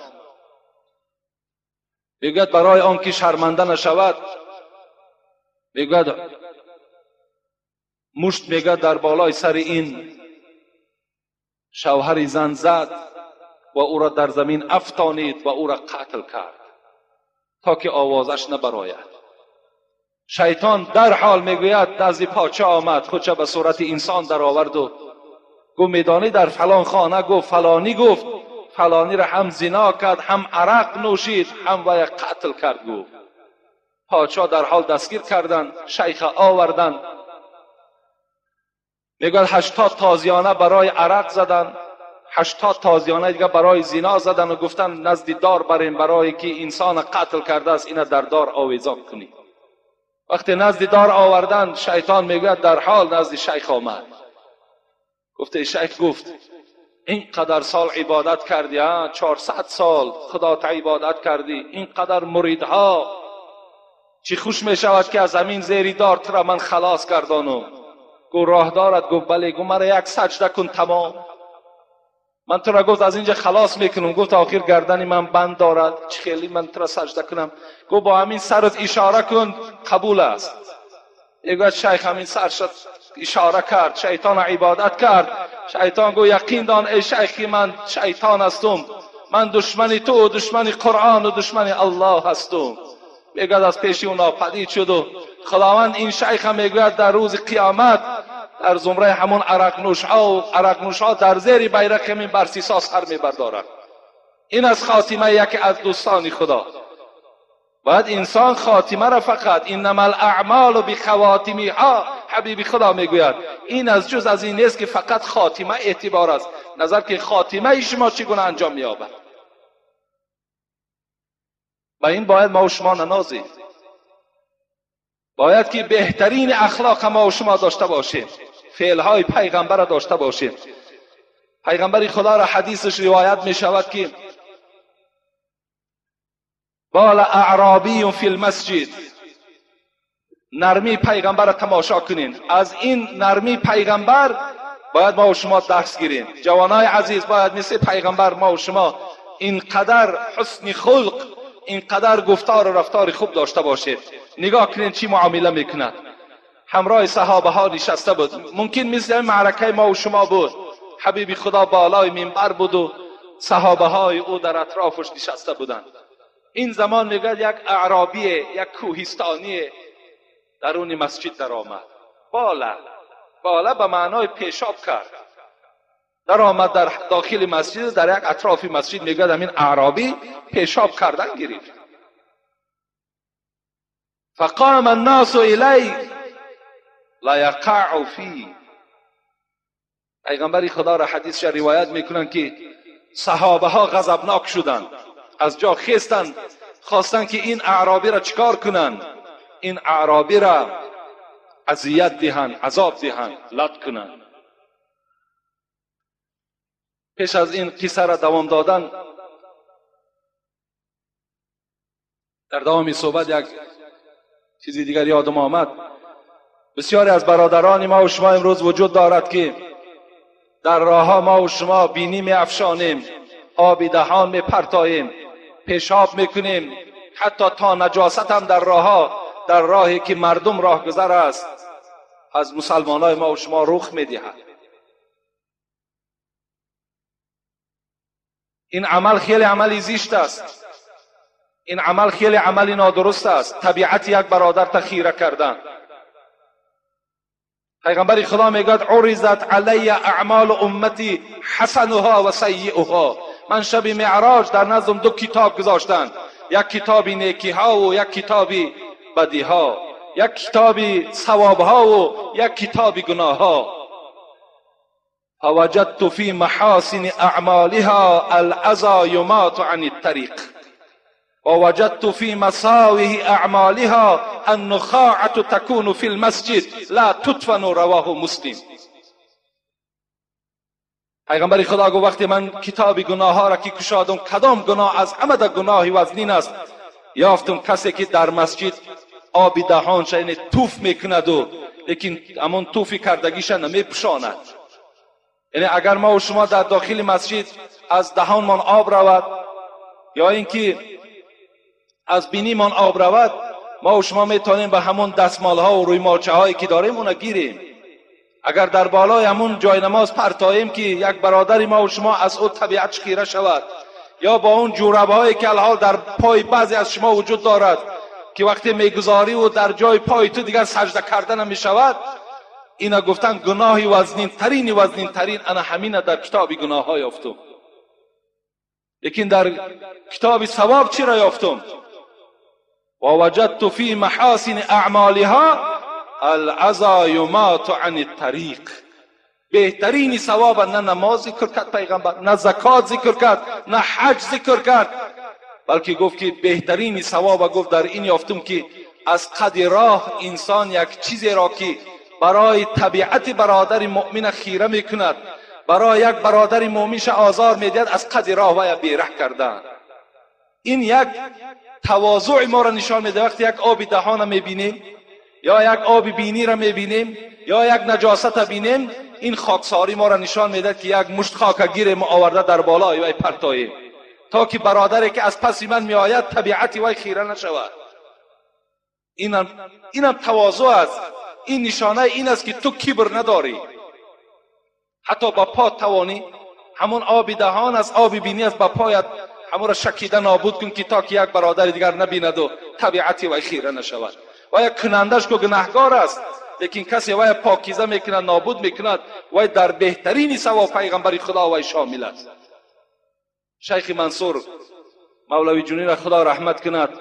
میگوید برای آنکه شرمنده نشود میگوید مشت میگوید در بالای سر این شوهر زن زد و او را در زمین افشانید و او را قتل کرد تا که آوازش نبراید. شیطان در حال میگوید نزد پادشاه آمد، خودش به صورت انسان در آورد و گفت میدانی در فلان خانه گفت فلانی گفت فلانی را هم زنا کرد، هم عرق نوشید، هم وی قتل کرد. گفت پادشاه در حال دستگیر کردند، شیخ آوردند. میگوید 80 تازیانه برای عرق زدن، 80 تازیانه دیگه برای زنا زدن و گفتن نزد دار بریم برای که انسان قتل کرده است اینا در دار آویزان کنی. وقتی نزد دار آوردن شیطان میگوید در حال نزد شیخ آمد. گفته شیخ گفت اینقدر سال عبادت کردی، 400 سال خدا تا عبادت کردی، اینقدر مریدها، چی خوش می شود که از زمین زیری دار تو را من خلاص گردانم. گو راه دارد؟ گفت بله. گو مرا یک سجده کن تمام، من تو را گفت از اینجا خلاص میکنم. گفت آخر گردن من بند دارد، چه خیلی من تو را سجده کنم؟ گفت با همین سرت اشاره کن قبول است. میگوید شیخ همین سرش اشاره کرد، شیطان عبادت کرد. شیطان گفت یقین دان ای شیخ من شیطان هستم، من دشمن تو و دشمن قرآن و دشمن الله هستم. میگوید از پیش اونا پدید شد و خداوند این شیخ هم میگوید در روز قیامت در زمره همون عرق نوشها در زیر بیرق همین برسیسا سر میبردارند. این از خاتمه یکی از دوستان خدا. باید انسان خاتمه را فقط انما الاعمال بخواتمها، حبیب خدا میگوید این از جز از این نیست که فقط خاتمه اعتبار است، نظر که خاتمه شما چگونه انجام می‌یابد. و این باید ما و شما ننازیم. باید که بهترین اخلاق ما و شما داشته باشیم، فعلهای پیغمبر را داشته باشیم. پیغمبر خدا را حدیثش روایت می شود که بال اعرابی فی المسجد، نرمی پیغمبر را تماشا کنین. از این نرمی پیغمبر باید ما و شما درس گیریم. جوانای عزیز باید مثل پیغمبر ما و شما اینقدر حسن خلق، اینقدر گفتار و رفتار خوب داشته باشید. نگاه کنین چی معامله میکند. همراه صحابه ها نشسته بود، ممکن مثل معرکه ما و شما بود. حبیب خدا بالای منبر بود و صحابه های او در اطرافش نشسته بودند. این زمان میگه یک اعرابی، یک کوهستانی درون مسجد در آمد. بالا به معنای پیشاب کرد. در آمد در داخل مسجد، در یک اطراف مسجد میگه همین اعرابی پیشاب کردن گرفت. فقام الناس الی لا یقع فی. پیغمبر خدا را حدیث روایت میکنن که صحابه ها غضبناک شدند، از جا خیستند، خواستند که این اعرابی را چیکار کنند؟ این اعرابی را اذیت دهند، عذاب دهند، لط کنند. پیش از این قصه را دوام دادن، در دوام صحبت یک چیزی دیگر یادم آمد. بسیاری از برادران ما و شما امروز وجود دارد که در راه ها ما و شما بینی می افشانیم، آبی دهان می پرتاییم، پیشاب می کنیم، حتی تا نجاست هم در راه ها، در راهی که مردم راه گذر است از مسلمان های ما و شما رخ می دهد. این عمل خیلی عملی زشت است، این عمل خیلی عملی نادرست است، طبیعت یک برادر تخیره کردن. پیغمبر خدا میگوید عرضت علی اعمال امتی حسنها و سیئها. من شب معراج در نزدم دو کتاب گذاشتن، یک کتاب نیکی ها و یک کتاب بدی ها، یک کتاب ثواب ها و یک کتاب گناه ها. فوجدت فی محاسن اعمالها العزا یمات عن الطریق ووجدت في مساوئ اعمالها النخاعة تكون في المسجد لا تدفن. رواه مسلم. پیغمبر خدا گفت وقتی من کتاب گناه ها را که کشادم، کدام گناه از عمد گناهی وزنین است، یافتم کسی که در مسجد آبی دهانش یعنی توف میکند و لیکن همون توفی کردگیش نمیپوشاند. یعنی اگر ما و شما در داخل مسجد از دهانمان آب رود یا اینکه از بینیمان آب رود، ما و شما میتونیم به همون دستمال ها و روی مالچه هایی که داریم اونا گیریم. اگر در بالای همون جای نماز پرتاییم که یک برادری ما و شما از او طبیعت خیره شود، یا با اون جوربه هایی که الحال در پای بعضی از شما وجود دارد که وقتی میگذاری و در جای پای تو دیگر سجده کردن میشود، اینا گفتن گناهی وزنین ترین انا همین در کتاب گناه ها یافتم. لیکن در کتاب ثواب چی را یافتم؟ ووجدت فی محاسن اعمالها العزا یمات عن الطریق. بهترین ثواب نه نماز ذکر کرد پیغمبر، نه زکات ذکر کرد، نه حج ذکر کرد، بلکه گفت که بهترین ثواب گفت در این یافتم که از قد راه انسان یک چیزی را که برای طبیعت برادر مؤمن خیره میکند، برای یک برادر مؤمنش آزار میدهد، از قد راه و بیره کردن. این یک تواضع ما را نشان میده. وقتی یک آب دهان میبینیم یا یک آب بینی را میبینیم یا یک نجاست بینیم، این خاکساری ما را نشان میده که یک مشت خاکگیر ما آورده در بالای وی پرتاییم تا که برادری که از پس من میآید طبیعتی وی خیره نشود. اینم تواضع است. این نشانه این است که تو کبر نداری، حتی با پا توانی همون آب دهان از آب بینی است با پایت همون را شکیده نابود کن که تا که یک برادر دیگر نبیند و طبیعتی وی خیره نشود. و یک کنندش که گناهگار است، لیکن کسی وی پاکیزه میکند، نابود میکند، وی در بهترین ثواب پیغمبر خدا وی شامل است. شیخ منصور مولوی جنی را خدا رحمت کند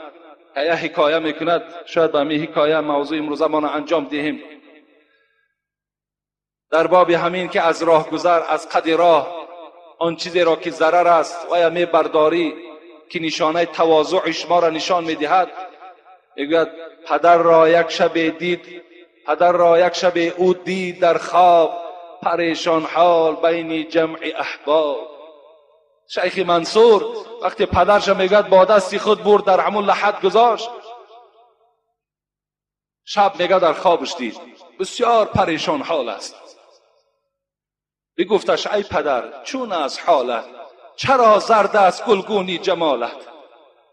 یک حکایه میکند، شاید به همین حکایه موضوع امروز ما انجام دهیم. در باب همین که از راه گذر، از قد راه آن چیزی را که ضرر است و یا می برداری که نشانه تواضع شما را نشان میدهد، میگوید پدر را یک شب او دید در خواب، پریشان حال بین جمع احباب. شیخ منصور وقتی پدرش میگوید با دستی خود برد در همون لحد گذاشت، شب میگه در خوابش دید بسیار پریشان حال است. بگفتش ای پدر چون از حالت، چرا زرد است گلگونی جمالت؟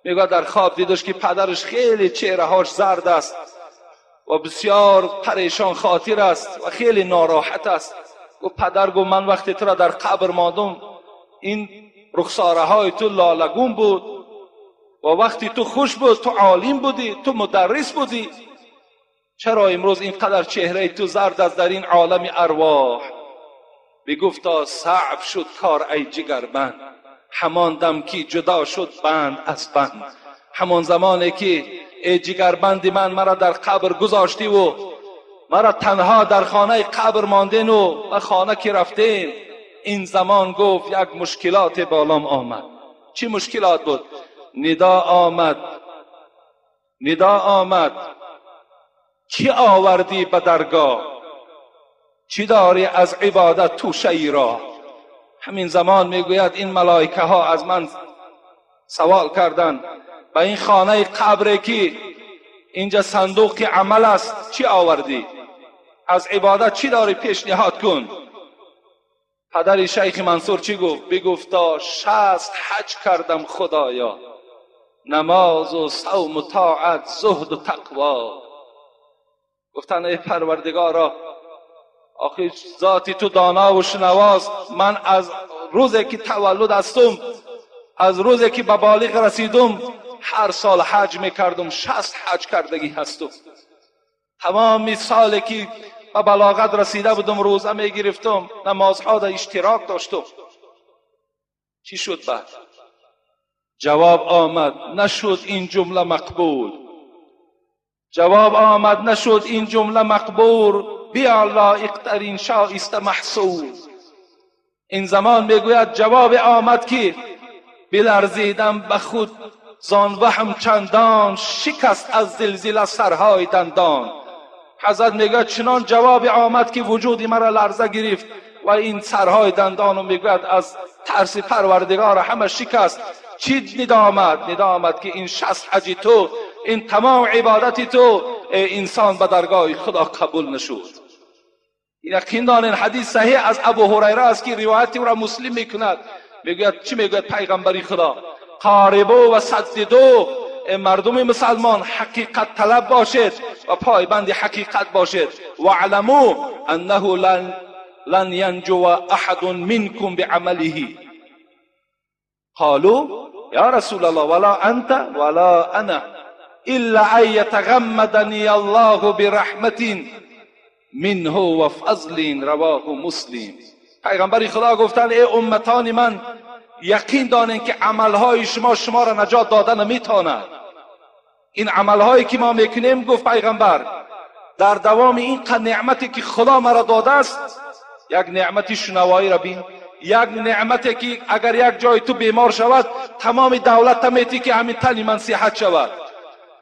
میگه در خواب دیدش که پدرش خیلی چهره هاش زرد است و بسیار پریشان خاطر است و خیلی ناراحت است. و پدر گفت من وقتی تو را در قبر ماندم این رخساره های تو لالگون بود و وقتی تو خوش بود، تو عالم بودی، تو مدرس بودی، چرا امروز اینقدر چهره تو زرد است در این عالم ارواح؟ بگفتا صعب شد کار ای جگربند، همان دم که جدا شد بند از بند. همان زمانی که ای جگربند من مرا در قبر گذاشتی و مرا تنها در خانه قبر ماندین و خانه که رفتین، این زمان گفت یک مشکلات بالام آمد. چی مشکلات بود؟ ندا آمد چی آوردی به درگاه، چی داری از عبادت تو شیرا؟ همین زمان میگوید این ملائکه ها از من سوال کردند و این خانه قبره که اینجا صندوق عمل است چی آوردی؟ از عبادت چی داری پیشنهاد کن؟ پدر شیخ منصور چی گفت؟ بگفتا 60 حج کردم خدایا، نماز و صوم و طاعت، زهد و تقوا. گفتن ای پروردگارا، آخه ذاتی تو دانا و شنواست، من از روزی که تولد هستم، از روزی که به بالغ رسیدم، هر سال حج میکردم، 60 حج کردگی هستم. تمامی سالی که به بلاغت رسیده بودم روزه میگرفتم، نمازها در اشتراک داشتم. چی شد بعد؟ جواب آمد نشد این جمله مقبول. جواب آمد نشد این جمله مقبول، بیا لایق‌ترین شایسته محصول. این زمان میگوید جواب آمد که بلرزیدم به خود زان وهم چندان، شکست از زلزله سرهای دندان. حضرت میگوید چنان جواب آمد که وجودی مرا لرزه گرفت و این سرهای دندانو میگوید از ترس پروردگار همه شکست. چی ندا آمد؟ ندا آمد که این 60 حج تو، این تمام عبادت تو انسان به درگاه خدا قبول نشد. یقین دانین حدیث صحیح از ابو هریره است که روایت او را مسلم میکند. میگوید چی میگوید پیغمبری خدا؟ قاربو و سددو، مردم مسلمان حقیقت طلب باشید و پایبند حقیقت باشید. و علمو انه لن ینجو احد منکم بعمله. قالوا یا رسول الله ولا انت ولا انا الا ان يتغمدني الله برحمة منه و فضل. رواه مسلم. پیغمبر خدا گفتند ای امتان من، یقین دانین که عملهای شما را نجات داده نمیتواند. این عملهایی که ما میکنیم، گفت پیغمبر، در دوام این نعمتی که خدا مرا داده است، یک نعمتی شنوایی را بین، یک نعمتی که اگر یک جای تو بیمار شود تمام دولت میتی که همین تن من صحت شود.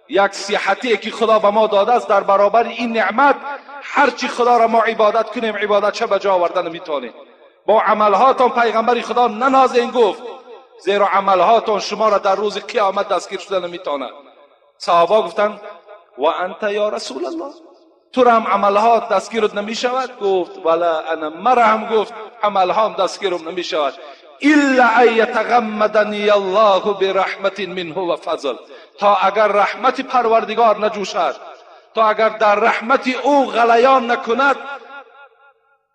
یک صحتی که خدا به ما داده است، در برابر این نعمت هرچی خدا را ما عبادت کنیم عبادت چه به جا آوردن نمیتونیم. با عملهاتون پیغمبر خدا ننازین گفت، زیرا عملهاتون شما را در روز قیامت دستگیر شدن نمیتونه. صحابه گفتن و انت یا رسول الله، تو را هم عملهات دستگیرت نمیشود؟ گفت ولا انا، مرا هم گفت عملهام دستگیرم نمیشود الا ان یتغمدنی الله برحمة منه و فضل. تا اگر رحمت پروردگار نجوشد، تا اگر در رحمت او غلیان نکند،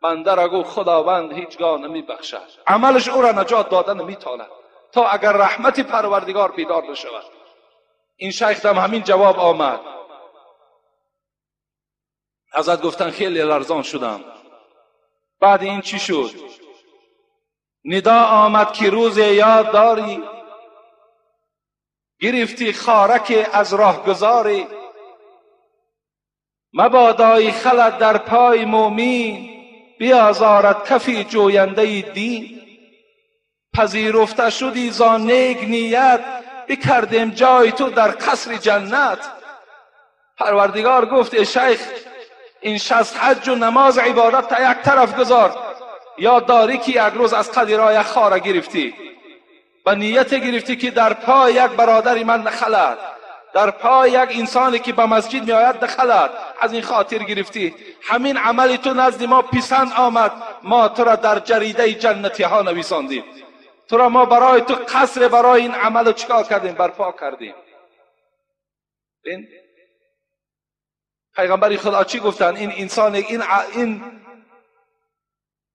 بنده را گو خداوند هیچگاه نمیبخشد، عملش او را نجات داده نمیتواند تا اگر رحمت پروردگار بیدار نشود. این شیخ هم همین جواب آمد. حضرت گفتن خیلی لرزان شدم. بعد این چی شد؟ ندا آمد که روز یاد داری، گرفتی خارک از راهگذاری، مبادای خلد در پای مومین، بیازارد کفی جوینده دین. پذیرفته شدی زان نیک نیت، بکردیم جای تو در قصر جنت. پروردگار گفت ای شیخ، این 60 حج و نماز عبادت تا یک طرف گذار. یاد داری که یک روز از قدیرا یک خاره گرفتی، و نیت گرفتی که در پای یک برادر من نخلد، در پای یک انسانی که به مسجد می آید نخلد. از این خاطر گرفتی. همین عمل تو نزد ما پسند آمد، ما تو را در جریده جنتی ها نویساندیم. تو را ما برای تو قصر برای این عمل چیکار کردیم؟ برپا کردیم. این پیغمبر خدا چی گفتن؟ این انسان، این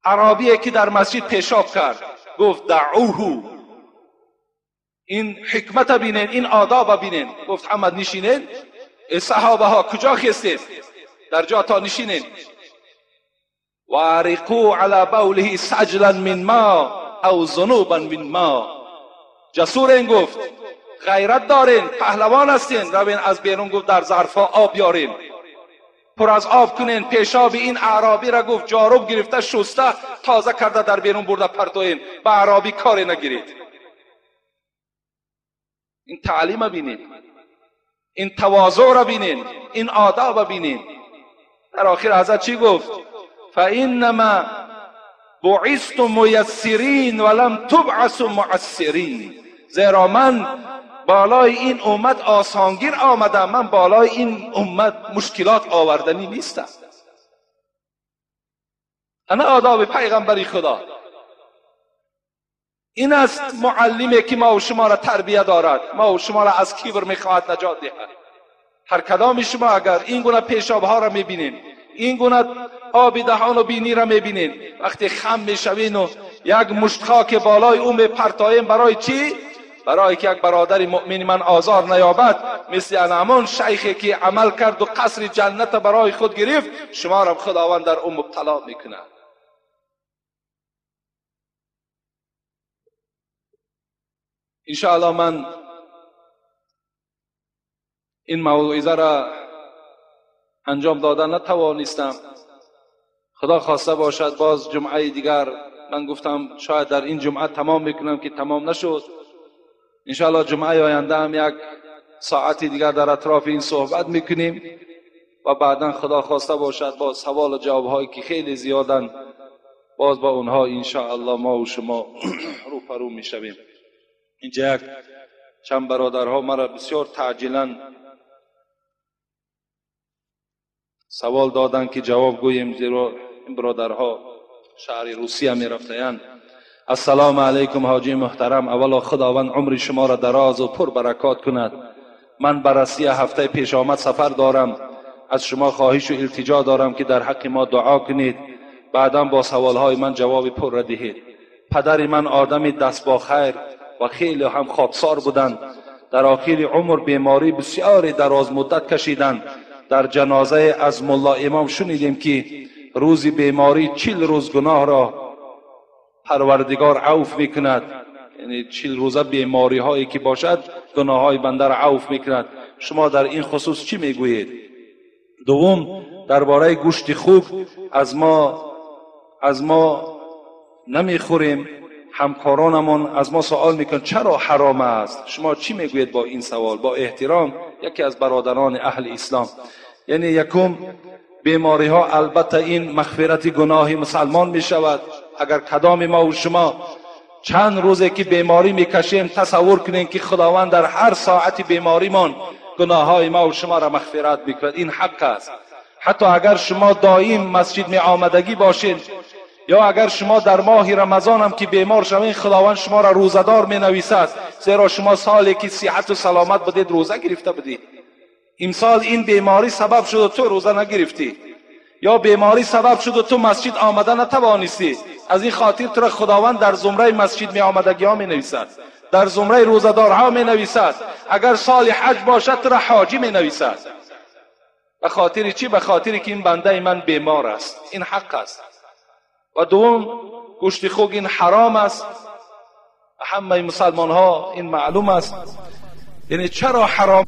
عربیه که در مسجد پیشاب کرد، گفت دعوه. این حکمت بینین، این آداب بینین. گفت حمد نشینین. صحابه ها کجا خستید؟ در جا تا نشینین. و عرقو علی بوله سجلا من ما او ذنوبا من ما. جسور این گفت، غیرت دارین، پهلوان هستین، روین از بیرون گفت در ظرفا آب بیارین، پر از آب کنین. پیشاب این اعرابی را گفت جاروب گرفته شسته تازه کرده در بیرون برده پرتوین. به اعرابی کاری نگیرید. این تعلیم بینید، این تواضع را بینید، این آداب بینید. در آخر حضرت چی گفت؟ فانما بعثتم میسرین ولم تبعثوا معسرین. زیرا من بالای این امت آسانگیر آمدم، من بالای این امت مشکلات آوردنی نیستم. انا آداب پیغمبری خدا. این است معلمی که ما و شما را تربیه دارد، ما و شما را از کبر میخواهد نجات دهد. هر کدام شما اگر این گونه پیشابها را میبینین، این گونه آب دهان و بینی را میبینین، وقتی خم میشوین و یک مشت خاک بالای اون میپرتایین، برای چی؟ برای که یک برادر مؤمن من آزار نیابد. مثل همان شیخی که عمل کرد و قصر جنت برای خود گرفت، شما را خداوند در اون مبتلا میکنه. انشاءالله من این موعظه را انجام دادن نتوانستم. خدا خواسته باشد باز جمعه دیگر، من گفتم شاید در این جمعه تمام میکنم که تمام نشد. انشاءالله جمعه آینده هم یک ساعت دیگر در اطراف این صحبت میکنیم و بعدا خدا خواسته باشد باز سوال و جواب هایی که خیلی زیادن، باز با اونها انشاءالله ما و شما روبرو میشویم. اینجا یک چند برادرها مرا بسیار تعجیلا سوال دادن که جواب گوییم، زیرا این برادرها شهر روسیه می رفتند. السلام علیکم حاجی محترم، اولا خداوند عمر شما را دراز و پر برکات کند. من بررسی هفته پیش آمد سفر دارم، از شما خواهش و التجا دارم که در حق ما دعا کنید، بعدا با سوالهای من جواب پر را دهید. پدر من آدم دست با خیر و خیلی هم خاکسار بودند، در آخر عمر بیماری بسیار دراز مدت کشیدند. در جنازه از ملا امام شنیدیم که روز بیماری 40 روز گناه را پروردگار عفو میکند، یعنی 40 روزه بیماری هایی که باشد گناه های بنده را عفو میکند. شما در این خصوص چی میگویید؟ دوم، درباره گوشت خوک از ما نمیخوریم، همکارانمون از ما سوال میکنن چرا حرام است. شما چی میگویید با این سوال؟ با احترام یکی از برادران اهل اسلام، یعنی یکم بیماری ها البته این مغفرت گناه مسلمان می شود. اگر کدام ما و شما چند روزه که بیماری میکشیم تصور کنیم که خداوند در هر ساعت بیماریمان گناه های ما و شما را مغفرت میکند، این حق است. حتی اگر شما دائم مسجد می آمدگی باشید، یا اگر شما در ماه رمضان هم که بیمار شوید، خداوند شما را روزدار می نویسد، زیرا شما سالی که صحت و سلامت بودید روزه گرفته بودید. امسال این بیماری سبب شد و تو روزه نگرفتی، یا بیماری سبب شد و تو مسجد آمده نتوانستی، از این خاطر تو را خداوند در زمره مسجد می آمدگی ها می نویسد، در زمره روزدارها می نویسد. اگر سال حج باشد تو را حاجی می نویسد. به خاطر چی؟ به خاطر که این بنده من بیمار است، این حق است. و دوم، گوشت خوک این حرام است، همه مسلمان ها این معلوم است. یعنی چرا حرام